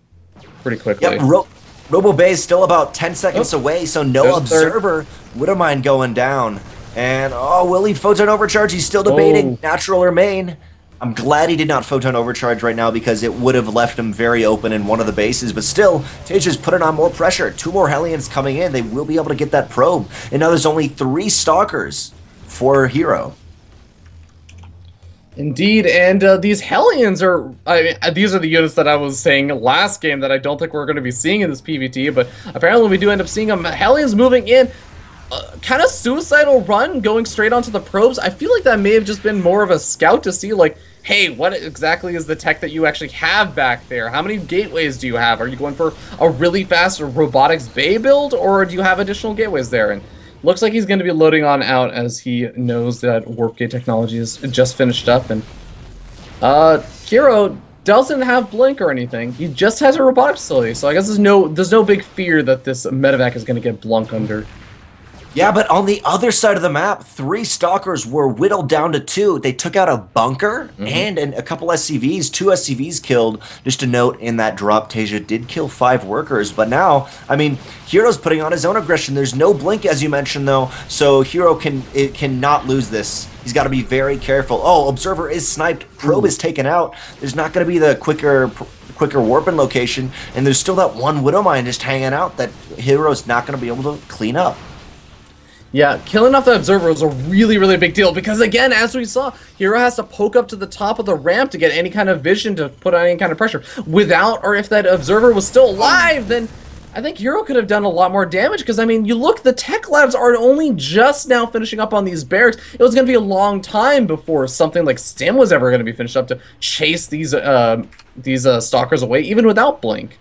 pretty quickly. Yep, Robo Bay is still about 10 seconds away, so no Observer. Widow Mine going down. And, will he Photon Overcharge? He's still debating natural or main. I'm glad he did not Photon Overcharge right now because it would have left him very open in one of the bases. But still, Taeja's putting on more pressure. 2 more Hellions coming in. They will be able to get that probe. And now there's only 3 Stalkers for HerO. Indeed, and these Hellions are, these are the units that I was saying last game that I don't think we're going to be seeing in this PvT, but apparently we do end up seeing them. Hellions moving in. Kind of suicidal run going straight onto the probes. I feel like that may have just been more of a scout to see, like, hey, what exactly is the tech that you actually have back there? How many gateways do you have? Are you going for a really fast robotics bay build, or do you have additional gateways there? And looks like he's going to be loading on out as he knows that warp gate technology is just finished up. And HerO doesn't have blink or anything. He just has a robotics facility, so I guess there's no big fear that this medevac is going to get blunk under. Yeah, but on the other side of the map, 3 Stalkers were whittled down to 2. They took out a bunker and a couple SCVs, 2 SCVs killed. Just a note, in that drop, Taeja did kill 5 workers. But now, I mean, HerO's putting on his own aggression. There's no blink, as you mentioned, though, so HerO cannot lose this. He's got to be very careful. Oh, Observer is sniped. Probe is taken out. There's not going to be the quicker warping location, and there's still that 1 Widow Mine just hanging out that HerO's not going to be able to clean up. Yeah, killing off the Observer was a really, really big deal because, again, as we saw, HerO has to poke up to the top of the ramp to get any kind of vision to put on any kind of pressure. Without, or if that Observer was still alive, then I think HerO could have done a lot more damage because, I mean, you look, the tech labs are only just now finishing up on these barracks. It was going to be a long time before something like Stim was ever going to be finished up to chase these stalkers away, even without Blink.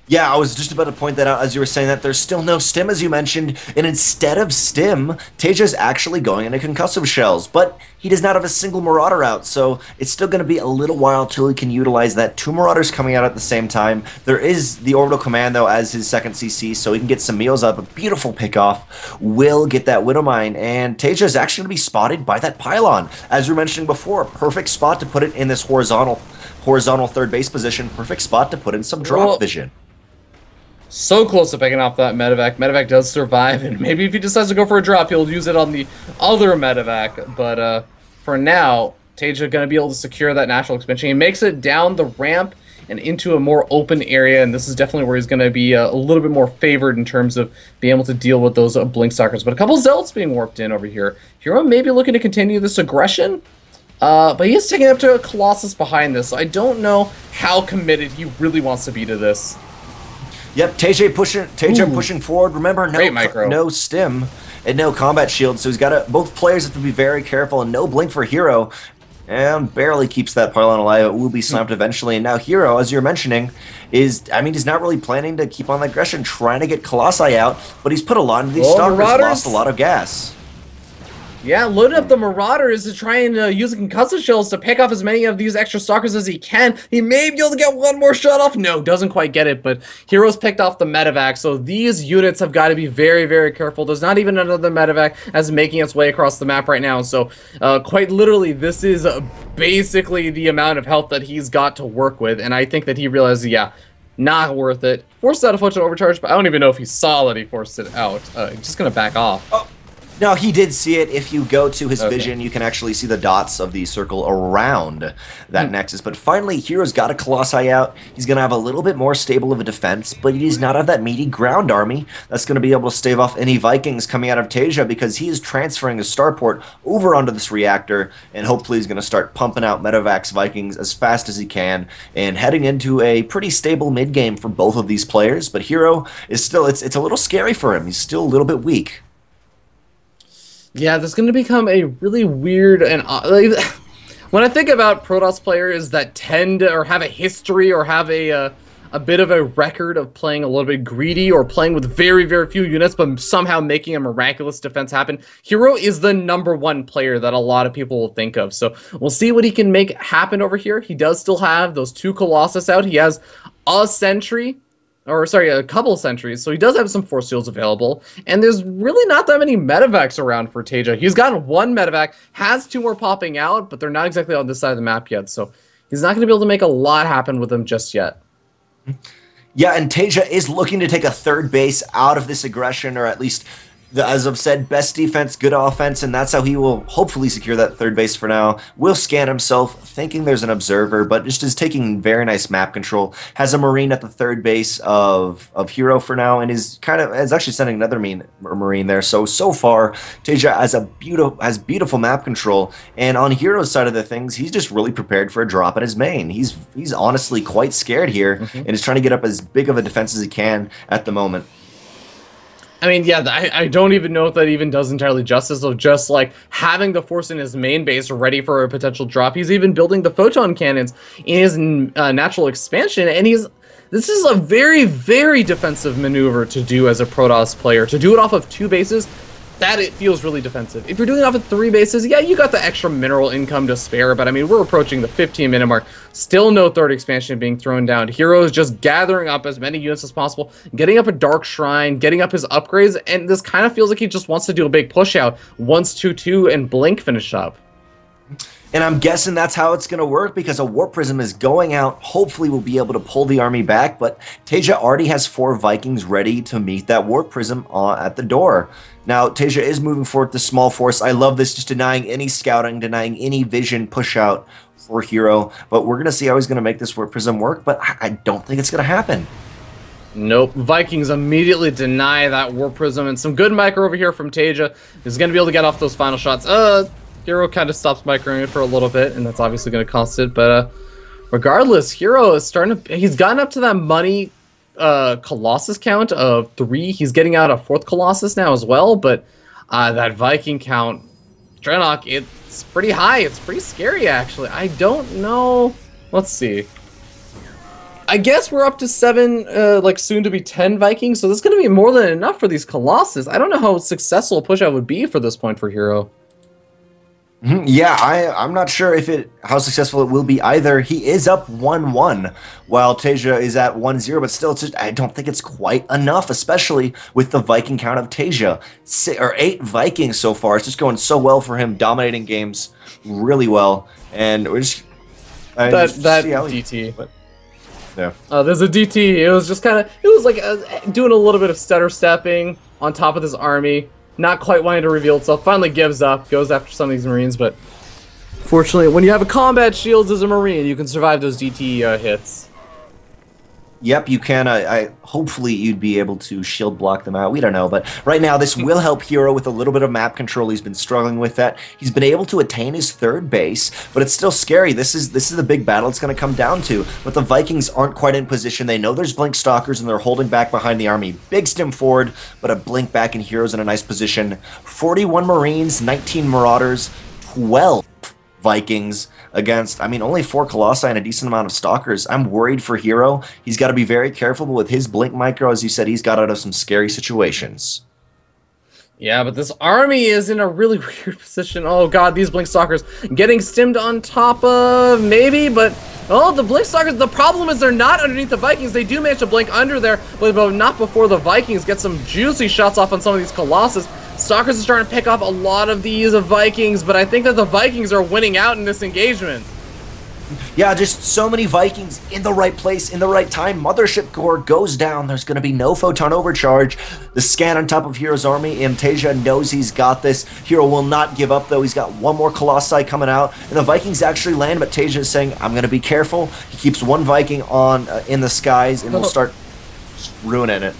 Yeah, I was just about to point that out as you were saying that there's still no stim, as you mentioned, and instead of stim, Taeja's actually going into concussive shells, but he does not have a single marauder out, so it's still going to be a little while till he can utilize that. 2 marauders coming out at the same time. There is the orbital command, though, as his second CC, so he can get some meals up. A beautiful pickoff will get that Widow Mine, and Taeja is actually going to be spotted by that pylon. As we were mentioning before, perfect spot to put it in this horizontal third base position, perfect spot to put in some drop vision. So close to picking off that medevac. Medevac does survive, and maybe if he decides to go for a drop, he'll use it on the other medevac. But for now, Taeja going to be able to secure that natural expansion. He makes it down the ramp and into a more open area, and this is definitely where he's going to be a little bit more favored in terms of being able to deal with those Blink Stalkers. But a couple Zealots being warped in over here. HerO may be looking to continue this aggression, but he is taking up to a Colossus behind this, so I don't know how committed he really wants to be to this. Yep, Taeja pushing forward. Remember, no stim and no combat shield, so he's got to. Both players have to be very careful, and no blink for HerO, and barely keeps that pylon alive. It will be sniped eventually. And now HerO, as you're mentioning, he's not really planning to keep on the aggression, trying to get Colossi out, but he's put a lot of these stalkers, lost a lot of gas. Yeah, loading up the Marauders to try and use the concussive shells to pick off as many of these extra stalkers as he can. He may be able to get one more shot off. No, doesn't quite get it, but HerO's picked off the medevac, so these units have got to be very, very careful. There's not even another medevac as making its way across the map right now, so quite literally, this is basically the amount of health that he's got to work with, and I think that he realized, yeah, not worth it. Forced out a Photon Overcharge, but I don't even know if he saw that he forced it out. He's just going to back off. Oh. No, he did see it. If you go to his vision, you can actually see the dots of the circle around that nexus. But finally, HerO's got a Colossi out. He's going to have a little bit more stable of a defense, but he does not have that meaty ground army that's going to be able to stave off any Vikings coming out of Taeja, because he is transferring his starport over onto this reactor, and hopefully he's going to start pumping out Medevacs Vikings as fast as he can, and heading into a pretty stable mid-game for both of these players. But HerO is still, it's a little scary for him. He's still a little bit weak. Yeah, there's going to become a really weird and when I think about Protoss players that tend to, or have a history, or have a bit of a record of playing a little bit greedy, or playing with very, very few units, but somehow making a miraculous defense happen, HerO is the #1 player that a lot of people will think of. So we'll see what he can make happen over here. He does still have those 2 Colossus out. He has a sentry. Or, sorry, a couple of sentries, so he does have some force shields available, and there's really not that many medevacs around for Taeja. He's gotten 1 medevac, has 2 more popping out, but they're not exactly on this side of the map yet, so he's not going to be able to make a lot happen with them just yet. Yeah, and Taeja is looking to take a third base out of this aggression, or at least, as I've said, best defense, good offense, and that's how he will hopefully secure that third base for now. Will scan himself, thinking there's an observer, but just is taking very nice map control. Has a Marine at the third base of HerO for now, and is actually sending another Marine there. So far, Taeja has beautiful map control, and on HerO's side of the things, he's just really prepared for a drop in his main. He's honestly quite scared here, and is trying to get up as big of a defense as he can at the moment. I mean, yeah, I don't even know if that even does entirely justice of just, like, having the force in his main base ready for a potential drop. He's even building the photon cannons in his natural expansion, and this is a very, very defensive maneuver to do as a Protoss player. To do it off of 2 bases, that it feels really defensive. If you're doing it off of 3 bases, yeah, you got the extra mineral income to spare, but I mean, we're approaching the 15-minute mark. Still no third expansion being thrown down. HerO is just gathering up as many units as possible, getting up a Dark Shrine, getting up his upgrades, and this kind of feels like he just wants to do a big push out once 2-2 and Blink finish up. And I'm guessing that's how it's going to work, because a Warp Prism is going out. Hopefully we'll be able to pull the army back, but Taeja already has 4 Vikings ready to meet that Warp Prism at the door. Now, Taeja is moving forward with the small force. I love this, just denying any scouting, denying any vision push out for HerO. But we're going to see how he's going to make this Warp Prism work, but I don't think it's going to happen. Nope. Vikings immediately deny that Warp Prism, and some good micro over here from Taeja is going to be able to get off those final shots. HerO kind of stops microing it for a little bit, and that's obviously going to cost it, but regardless, HerO is starting to, he's gotten up to that money Colossus count of 3. He's getting out a 4th Colossus now as well, but that Viking count, Drenok, it's pretty high. It's pretty scary, actually. I don't know. Let's see. I guess we're up to 7, like soon to be 10 Vikings, so this is going to be more than enough for these Colossus. I don't know how successful a push-out would be for this point for HerO. Yeah, I'm not sure how successful it will be either. He is up 1-1 while Taeja is at 1-0, but still, I don't think it's quite enough, especially with the Viking count of Taeja. 8 Vikings so far. It's just going so well for him, dominating games really well, and we're just that DT. Yeah. There's a DT. It was just kind of, it was like doing a little bit of stutter stepping on top of this army. Not quite wanting to reveal itself. Finally gives up, goes after some of these Marines, but fortunately, when you have a combat shields as a Marine, you can survive those DT hits. Yep, you can. Hopefully you'd be able to shield block them out. We don't know, but right now this will help HerO with a little bit of map control. He's been struggling with that. He's been able to attain his 3rd base, but it's still scary. This is the big battle it's going to come down to. But the Vikings aren't quite in position. They know there's Blink Stalkers, and they're holding back behind the army. Big stim forward, but a Blink back, and HerO's in a nice position. 41 Marines, 19 Marauders, 12 Vikings against, I mean, only 4 Colossi and a decent amount of Stalkers. I'm worried for HerO. He's got to be very careful, but with his Blink Micro, as you said, he's got out of some scary situations. Yeah, but this army is in a really weird position. Oh god, these Blink Stalkers getting stimmed on top of, maybe, but oh, the Blink Stalkers, the problem is they're not underneath the Vikings. They do manage to blink under there, but not before the Vikings get some juicy shots off on some of these Colossus. Stalkers are starting to pick off a lot of these Vikings, but I think that the Vikings are winning out in this engagement. Yeah, just so many Vikings in the right place, in the right time. Mothership Core goes down. There's going to be no Photon Overcharge. The scan on top of HerO's army, and Taeja knows he's got this. HerO will not give up, though. He's got 1 more Colossi coming out, and the Vikings actually land, but Taeja is saying, I'm going to be careful. He keeps 1 Viking on in the skies, and will start ruining it.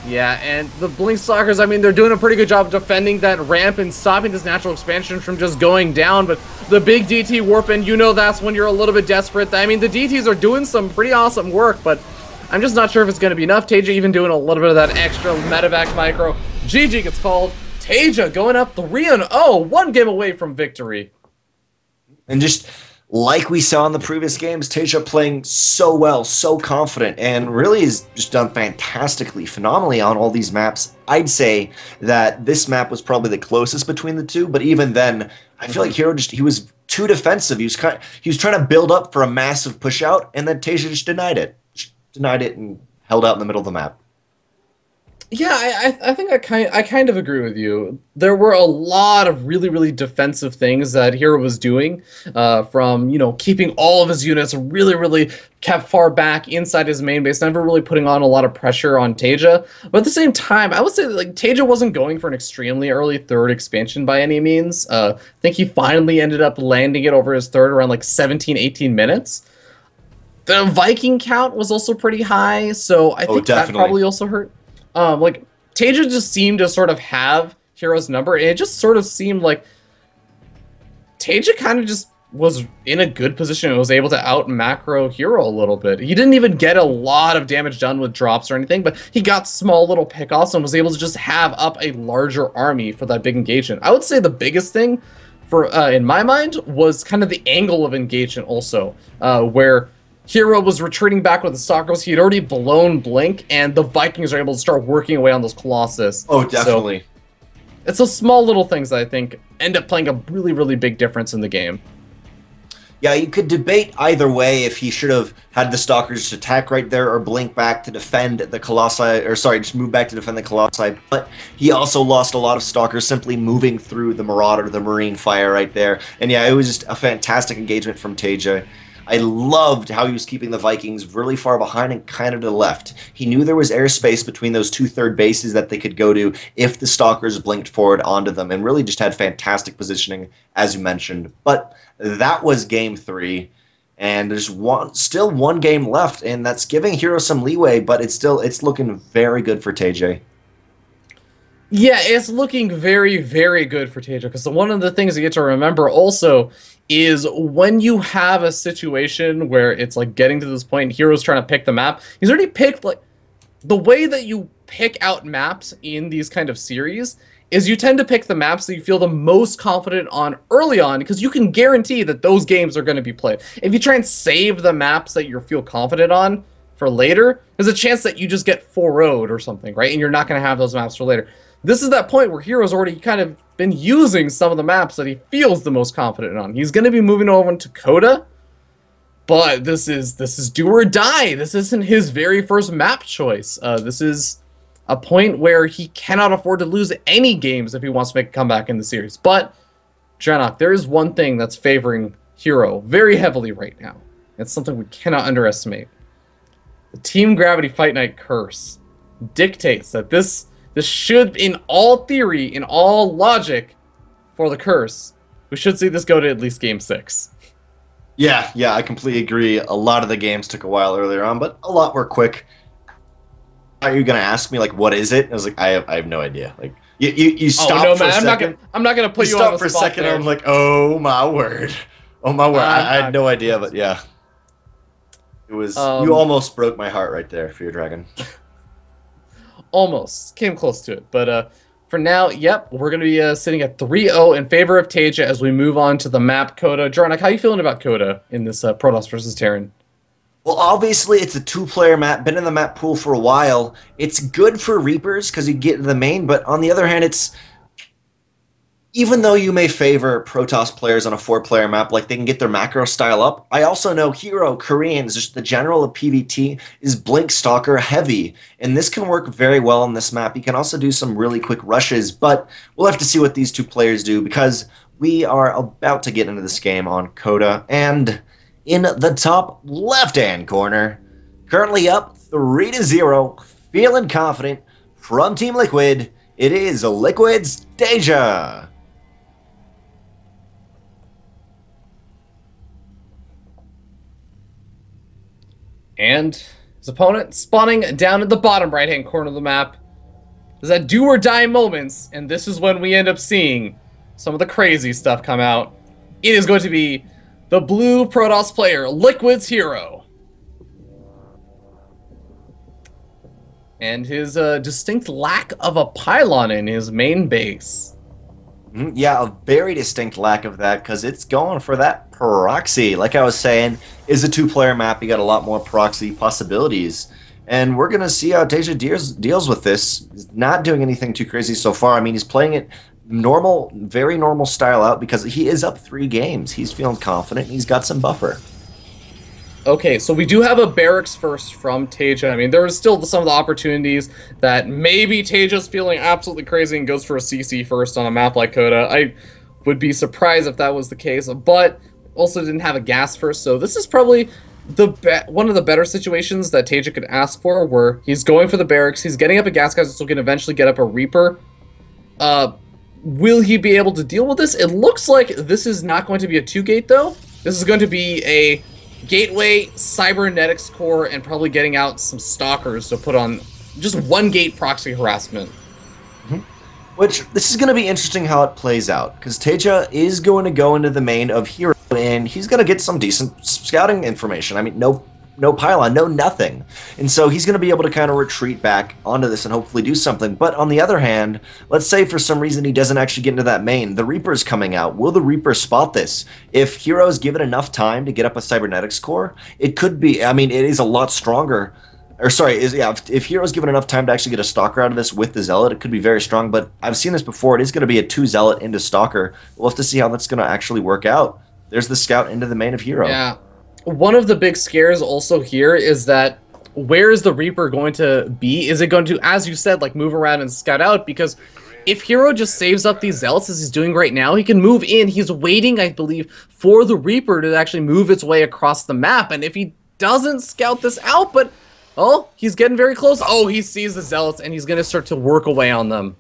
Yeah, and the Blink Stalkers, I mean, they're doing a pretty good job defending that ramp and stopping this natural expansion from just going down, but the big DT warp, and you know that's when you're a little bit desperate. I mean, the DTs are doing some pretty awesome work, but I'm just not sure if it's going to be enough. Taeja even doing a little bit of that extra medevac micro. GG gets called. Taeja going up 3-0, 1 game away from victory. And just like we saw in the previous games, Taeja playing so well, so confident, and really has just done fantastically, phenomenally on all these maps. I'd say that this map was probably the closest between the two, but even then, I feel like HerO he was too defensive. He was trying to build up for a massive push out, and then Taeja just denied it. And held out in the middle of the map. Yeah, I think I kind of agree with you. There were a lot of really defensive things that HerO was doing, from, you know, keeping all of his units really kept far back inside his main base, never really putting on a lot of pressure on Taeja. But at the same time, I would say that, like, Taeja wasn't going for an extremely early 3rd expansion by any means. I think he finally ended up landing it over his 3rd around like 17-18 minutes. The Viking count was also pretty high, so I think that probably also hurt. Like, Taeja just seemed to sort of have HerO's number, and it just sort of seemed like Taeja kind of just was in a good position and was able to out-macro HerO a little bit. He didn't even get a lot of damage done with drops or anything, but he got small little pickoffs and was able to just have up a larger army for that big engagement. I would say the biggest thing, for in my mind, was kind of the angle of engagement also, where HerO was retreating back with the Stalkers. He had already blown Blink, and the Vikings are able to start working away on those Colossus. Oh, definitely. So, it's those small little things that I think end up playing a really big difference in the game. Yeah, you could debate either way if he should have had the Stalkers attack right there or blink back to defend the Colossi, or sorry, just move back to defend the Colossi. But he also lost a lot of Stalkers simply moving through the Marauder, the Marine fire right there. And yeah, it was just a fantastic engagement from Taeja. I loved how he was keeping the Vikings really far behind and kind of to the left. He knew there was airspace between those 2 third bases that they could go to if the Stalkers blinked forward onto them, and really just had fantastic positioning, as you mentioned. But that was game 3, and there's still 1 game left, and that's giving HerO some leeway, but it's looking very good for Taeja. Yeah, it's looking very, very good for Taeja because one of the things you get to remember also is when you have a situation where it's like getting to this point and HerO's trying to pick the map, he's already picked like the way that you pick out maps in these kind of series is you tend to pick the maps that you feel the most confident on early on because you can guarantee that those games are going to be played. If you try and save the maps that you feel confident on for later, there's a chance that you just get 4-0'd or something, right? And you're not going to have those maps for later. This is that point where HerO's already kind of been using some of the maps that he feels the most confident on. He's going to be moving over to Coda, but this is do or die. This isn't his very first map choice. This is a point where he cannot afford to lose any games if he wants to make a comeback in the series. But, Dranok, there is one thing that's favoring HerO very heavily right now. It's something we cannot underestimate. The Team Gravity Fight Night curse dictates that this should, in all theory, in all logic, for the curse, we should see this go to at least Game 6. Yeah, I completely agree. A lot of the games took a while earlier on, but a lot were quick. Are you gonna ask me like what is it? I was like, I have no idea. Like you stopped no, for man, a second. I'm not gonna put you on the for a spot second. there. I'm like, oh my word, oh my word. I had no idea, but yeah, it was. You almost broke my heart right there, Fear Dragon. Almost came close to it, but for now, yep, we're gonna be sitting at 3-0 in favor of Taeja as we move on to the map Coda. Jarnak, how you feeling about Coda in this Protoss versus Terran? Well, obviously, it's a two-player map, been in the map pool for a while. It's good for Reapers because you get to the main, but on the other hand, it's... Even though you may favor Protoss players on a four-player map, like they can get their macro style up, I also know HerO, Koreans, just the general of PvT, is Blink Stalker heavy, and this can work very well on this map. You can also do some really quick rushes, but we'll have to see what these two players do because we are about to get into this game on Coda, and... in the top left-hand corner, currently up 3-0, feeling confident from Team Liquid. It is Liquid's Taeja. And his opponent spawning down at the bottom right-hand corner of the map. There's that do or die moments, and this is when we end up seeing some of the crazy stuff come out. It is going to be the blue Protoss player, Liquid's HerO. And his distinct lack of a pylon in his main base. Yeah, a very distinct lack of that because it's going for that proxy. Like I was saying, is a two-player map. You got a lot more proxy possibilities. And we're going to see how Taeja deals with this. He's not doing anything too crazy so far. I mean, he's playing it normal, very normal style out because he is up 3 games. He's feeling confident. He's got some buffer. Okay, so we do have a barracks first from Taeja. I mean, there is still some of the opportunities that maybe Taeja's feeling absolutely crazy and goes for a CC first on a map like Coda. I would be surprised if that was the case, but also didn't have a gas first, so this is probably one of the better situations that Taeja could ask for, where he's going for the barracks, he's getting up a gas guy, so he can eventually get up a Reaper. Will he be able to deal with this? It looks like this is not going to be a 2-gate, though. This is going to be a gateway, cybernetics core, and probably getting out some stalkers to put on just 1-gate proxy harassment. Which, this is going to be interesting how it plays out, because Taeja is going to go into the main of HerO, and he's going to get some decent scouting information. I mean, no pylon, no nothing. And so he's going to be able to kind of retreat back onto this and hopefully do something. But on the other hand, let's say for some reason he doesn't actually get into that main. The Reaper's coming out. Will the Reaper spot this? If HerO's given enough time to get up a cybernetics core, it could be, I mean, it is a lot stronger. Or sorry, if HerO's given enough time to actually get a Stalker out of this with the Zealot, it could be very strong. But I've seen this before. It is going to be a 2 Zealot into Stalker. We'll have to see how that's going to actually work out. There's the scout into the main of HerO. Yeah. One of the big scares also here is that where is the Reaper going to be? Is it going to, as you said, like move around and scout out? Because if HerO just saves up these Zealots as he's doing right now, he can move in. He's waiting, I believe, for the Reaper to actually move its way across the map. And if he doesn't scout this out, but, oh, he's getting very close. Oh, he sees the Zealots and he's going to start to work away on them.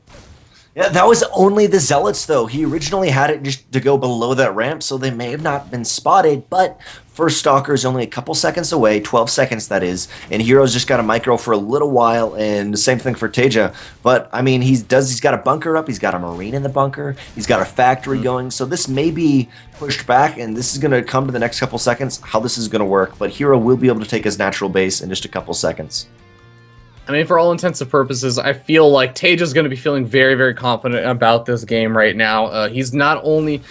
Yeah, that was only the Zealots, though. He originally had it just to go below that ramp, so they may have not been spotted, but first Stalker is only a couple seconds away, 12 seconds that is, and HerO's just got a micro for a little while, and the same thing for Taeja. But, I mean, he's got a bunker up, he's got a Marine in the bunker, he's got a factory going, so this may be pushed back, and this is going to come to the next couple seconds, how this is going to work, but HerO will be able to take his natural base in just a couple seconds. I mean, for all intents and purposes, I feel like Taeja's going to be feeling very, very confident about this game right now. He's not only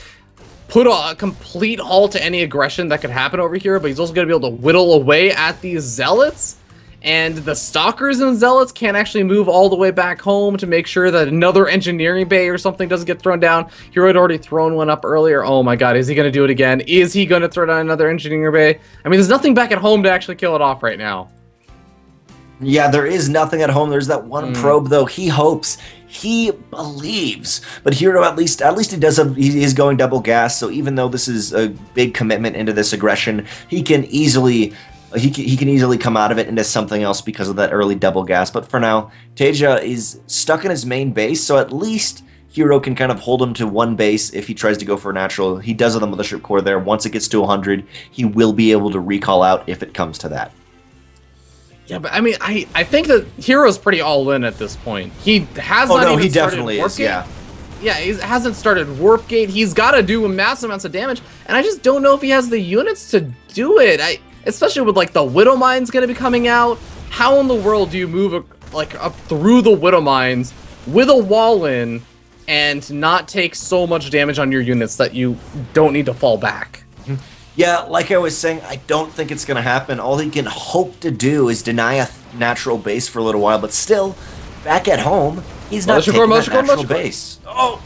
put a complete halt to any aggression that could happen over here, but he's also going to be able to whittle away at these Zealots. And the Stalkers and Zealots can't actually move all the way back home to make sure that another engineering bay or something doesn't get thrown down. HerO had already thrown one up earlier. Oh my god, is he going to do it again? Is he going to throw down another engineering bay? I mean, there's nothing back at home to actually kill it off right now. Yeah, there is nothing at home. There's that one probe, though. He hopes, he believes, but HerO at least he is going double gas. So even though this is a big commitment into this aggression, he can easily come out of it into something else because of that early double gas. But for now, Taeja is stuck in his main base, so at least HerO can kind of hold him to one base if he tries to go for a natural. He does have the Mothership Core there. Once it gets to 100, he will be able to recall out if it comes to that. Yeah, but I mean, I think that HerO's pretty all in at this point. He has he definitely is. Yeah, yeah, he hasn't started Warp Gate. He's got to do massive amounts of damage, and I just don't know if he has the units to do it. Especially with like the Widow Mines going to be coming out. How in the world do you move up through the Widow Mines with a wall in and not take so much damage on your units that you don't need to fall back? Yeah, like I was saying, I don't think it's going to happen. All he can hope to do is deny a natural base for a little while, but still, back at home, he's not taking that natural base. Oh!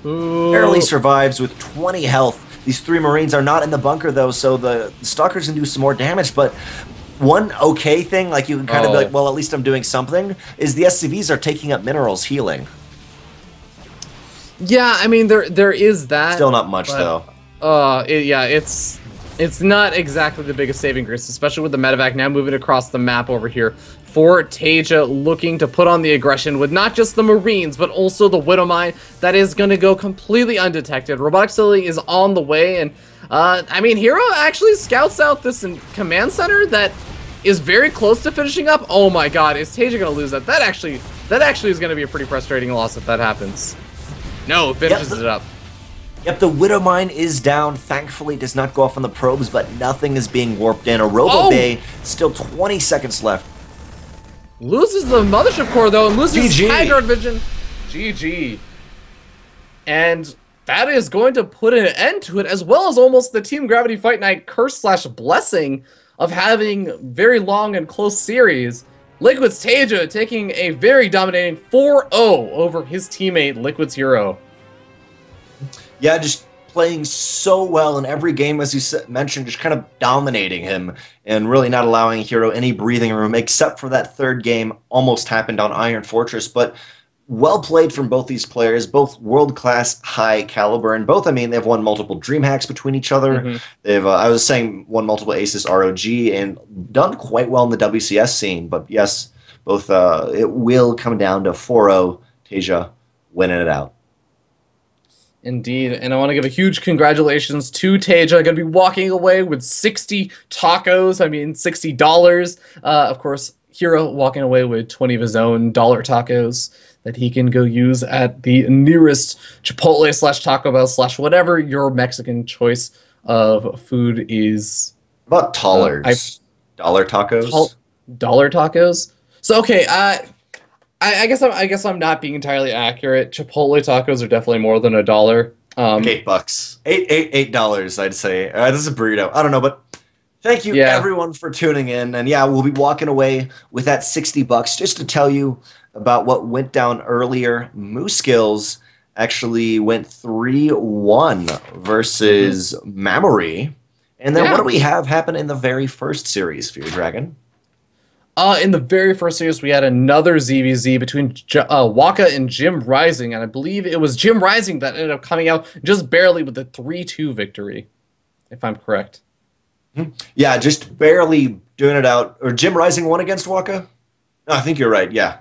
Barely survives with 20 health. These 3 Marines are not in the bunker, though, so the Stalkers can do some more damage, but one okay thing, like you can kind of be like, well, at least I'm doing something, is the SCVs are taking up minerals healing. Yeah, I mean, there is that. Still not much, though. Yeah, it's not exactly the biggest saving grace, especially with the medevac now moving across the map over here for Taeja, looking to put on the aggression with not just the Marines, but also the Widow Mine that is going to go completely undetected. Robotic Facility is on the way, and I mean, HerO actually scouts out this command center that is very close to finishing up. Oh my god, is Taeja going to lose that? That actually is going to be a pretty frustrating loss if that happens. No, finishes it up. Yep, the Widow Mine is down. Thankfully, it does not go off on the probes, but nothing is being warped in. A Robo Bay, still 20 seconds left. Loses the Mothership Core, though, and loses GG. Vanguard Vision. GG. And that is going to put an end to it, as well as almost the Team Gravity Fight Night curse/blessing of having very long and close series. Liquid's Taeja taking a very dominating 4-0 over his teammate, Liquid's HerO. Yeah, just playing so well in every game, as you mentioned, just kind of dominating him and really not allowing HerO any breathing room, except for that third game almost happened on Iron Fortress. But well played from both these players, both world-class high caliber, and both, I mean, they've won multiple dream hacks between each other. They've, I was saying, won multiple Aces ROG and done quite well in the WCS scene. But yes, both, it will come down to 4-0, Taeja winning it out. Indeed, and I want to give a huge congratulations to Taeja. Going to be walking away with 60 tacos. I mean, $60. Of course, HerO walking away with 20 of his own dollar tacos that he can go use at the nearest Chipotle/Taco Bell/whatever your Mexican choice of food is. About dollars. Dollar tacos. Dollar tacos. So okay, I guess I'm not being entirely accurate. Chipotle tacos are definitely more than $1. $8. $8, I'd say. This is a burrito. I don't know, but thank you everyone for tuning in. And yeah, we'll be walking away with that $60 just to tell you about what went down earlier. Moose Skills actually went 3-1 versus Mamory. And then what do we have happen in the very first series, Fear Dragon? In the very first series, we had another ZVZ between Waka and Jim Rising, and I believe it was Jim Rising that ended up coming out just barely with a 3-2 victory, if I'm correct. Yeah, just barely doing it out. Or Jim Rising won against Waka? No, I think you're right. Yeah.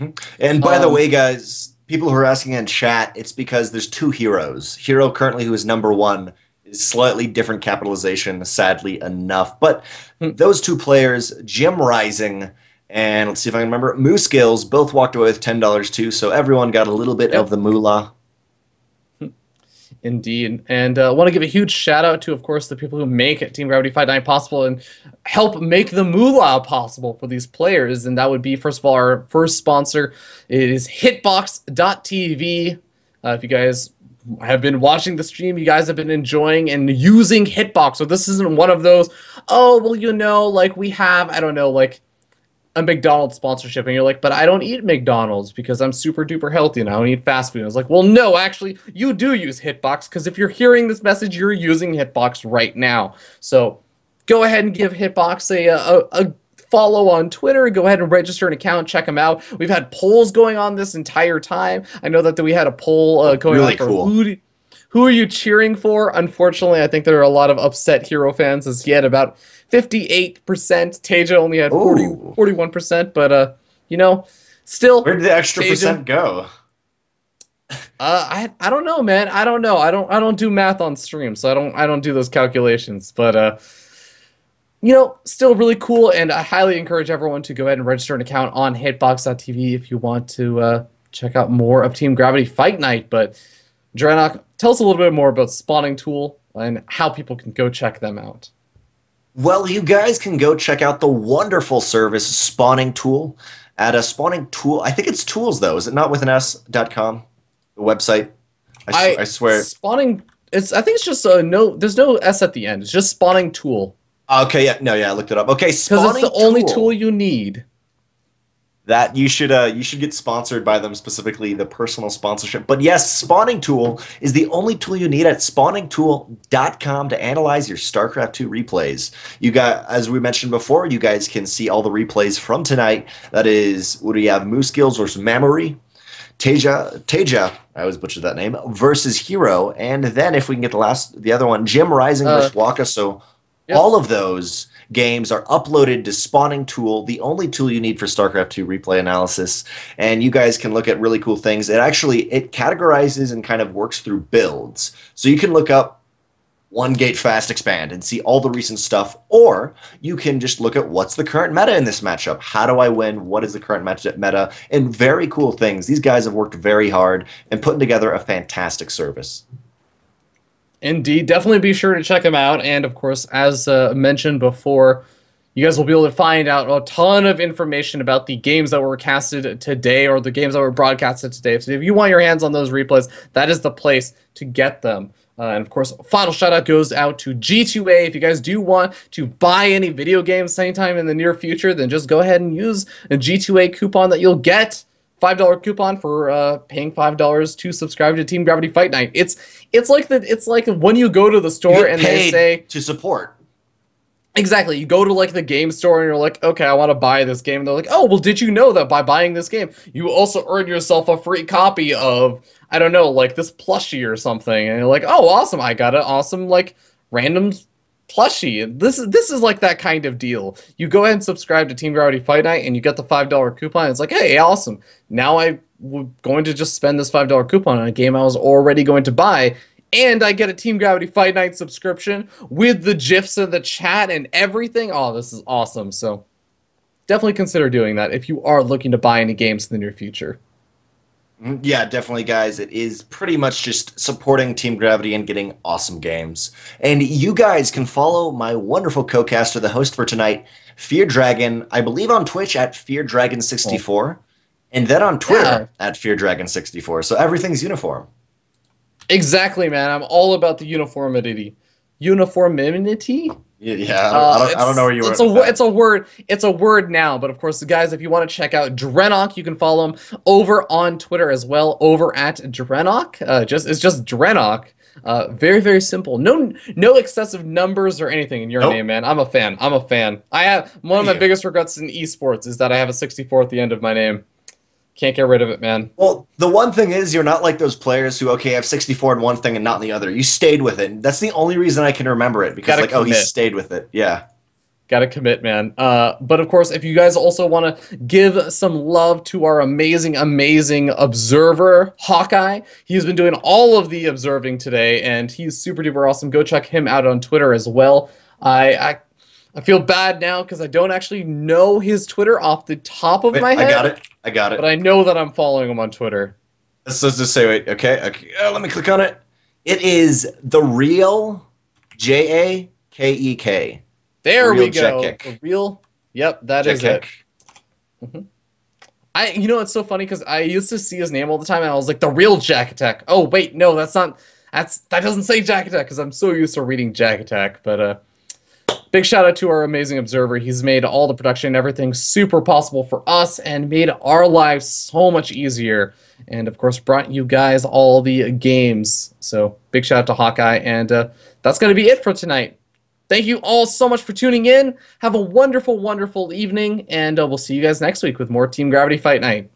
Mhm. And by the Um, way, guys, people who are asking in chat, it's because there's two heroes. Hero currently, who is number one, is slightly different capitalization, sadly enough. But hmm, those two players, Jim Rising and let's see if I can remember, Moose Skills, both walked away with $10 too. So everyone got a little bit of yep. the moolah. Indeed. And I want to give a huge shout out to, of course, the people who make Team Gravity Fight Night possible and help make the moolah possible for these players. And that would be, first of all, our first sponsor. It is hitbox.tv. If you guys have been watching the stream, you guys have been enjoying and using Hitbox. So this isn't one of those, oh, well, like we have, I don't know, like a McDonald's sponsorship, and you're like, but I don't eat McDonald's because I'm super duper healthy and I don't eat fast food. And I was like, well, no, actually, you do use Hitbox because if you're hearing this message, you're using Hitbox right now. So go ahead and give Hitbox a follow on Twitter. Go ahead and register an account. Check them out. We've had polls going on this entire time. I know that we had a poll going on Really for cool. who are you cheering for? Unfortunately, I think there are a lot of upset HerO fans as yet. About 58%. Taeja only had Oh, 41%, but still where did the extra Taeja. percent go? I don't know, man. I don't know. I don't do math on stream, so I don't do those calculations. But still really cool, and I highly encourage everyone to go ahead and register an account on hitbox.tv if you want to check out more of Team Gravity Fight Night. But Draenok, tell us a little bit more about Spawning Tool and how people can go check them out. Well, you guys can go check out the wonderful service Spawning Tool at a Spawning Tool. I think it's tools though. Is it not with an S.com? The website. I swear. Spawning. I think it's just no. There's no S at the end. It's just Spawning Tool Okay, yeah, no, yeah, I looked it up. Okay, because it's the Spawning only tool Tool. you need. That you should get sponsored by them, specifically the personal sponsorship. But yes, Spawning Tool is the only tool you need at spawningtool.com to analyze your StarCraft 2 replays. You got, as we mentioned before, you guys can see all the replays from tonight. That is, what do you have? Moose Skills versus Memory. Taeja, I always butchered that name, versus HerO, and then if we can get the other one, Jim Rising versus Waka. So Yep. all of those games are uploaded to Spawning Tool, the only tool you need for StarCraft 2 replay analysis, and you guys can look at really cool things. It categorizes and kind of works through builds, so you can look up one gate fast expand and see all the recent stuff, or you can just look at what's the current meta in this matchup. How do I win? What is the current matchup meta? And very cool things. These guys have worked very hard and putting together a fantastic service. Indeed, definitely be sure to check them out. And of course, as mentioned before, you guys will be able to find out a ton of information about the games that were casted today or the games that were broadcasted today. So if you want your hands on those replays, that is the place to get them. And of course, final shout out goes out to G2A. If you guys do want to buy any video games anytime in the near future, then just go ahead and use a G2A coupon that you'll get. $5 coupon for paying $5 to subscribe to Team Gravity Fight Night. It's like when you go to the You store get and they paid say to support. exactly, you go to like the game store and you're like, okay, I want to buy this game. And they're like, oh, well, did you know that by buying this game, you also earn yourself a free copy of, I don't know, like this plushie or something. And you're like, oh, awesome, I got an awesome like random plushie. This is like that kind of deal. You go ahead and subscribe to Team Gravity Fight Night and you get the $5 coupon. It's like, hey, awesome. Now I'm going to just spend this $5 coupon on a game I was already going to buy. And I get a Team Gravity Fight Night subscription with the GIFs of the chat and everything. Oh, this is awesome. So definitely consider doing that if you are looking to buy any games in the near future. Yeah, definitely, guys. It is pretty much just supporting Team Gravity and getting awesome games. And you guys can follow my wonderful co-caster, the host for tonight, Fear Dragon, I believe on Twitch at FearDragon64, and then on Twitter at FearDragon64. So everything's uniform. Exactly, man. I'm all about the uniformity. Uniformity? Yeah, I don't know where you were. It's a word. It's a word now. But of course, guys, if you want to check out Draenok, you can follow him over on Twitter as well. Over at Draenok. It's just Draenok. Very very simple. No excessive numbers or anything in your name, man. I'm a fan. I'm a fan. I have one of my biggest regrets in esports is that I have a 64 at the end of my name. Can't get rid of it, man. Well, the one thing is you're not like those players who, okay, have 64 in one thing and not in the other. You stayed with it. That's the only reason I can remember it, because like, oh, he stayed with it. Yeah. Gotta commit, man. But of course, if you guys also want to give some love to our amazing, amazing observer, Hawkeye, he's been doing all of the observing today, and he's super duper awesome. Go check him out on Twitter as well. I feel bad now because I don't actually know his Twitter off the top of Wait, my I got head, it. I got but it. I know that I'm following him on Twitter. Let's just say, wait, okay. Let me click on it. It is the real Jakek. There Real we go. The Jakek. real. Yep, that is it. Jakek. It's so funny because I used to see his name all the time, and I was like, the real Jack Attack. Oh wait, no, that's not. That doesn't say Jack Attack because I'm so used to reading Jack Attack. But big shout out to our amazing observer. He's made all the production and everything super possible for us, and made our lives so much easier. And of course, brought you guys all the games. So big shout out to Hawkeye, and that's gonna be it for tonight. Thank you all so much for tuning in. Have a wonderful, wonderful evening, and we'll see you guys next week with more Team Gravity Fight Night.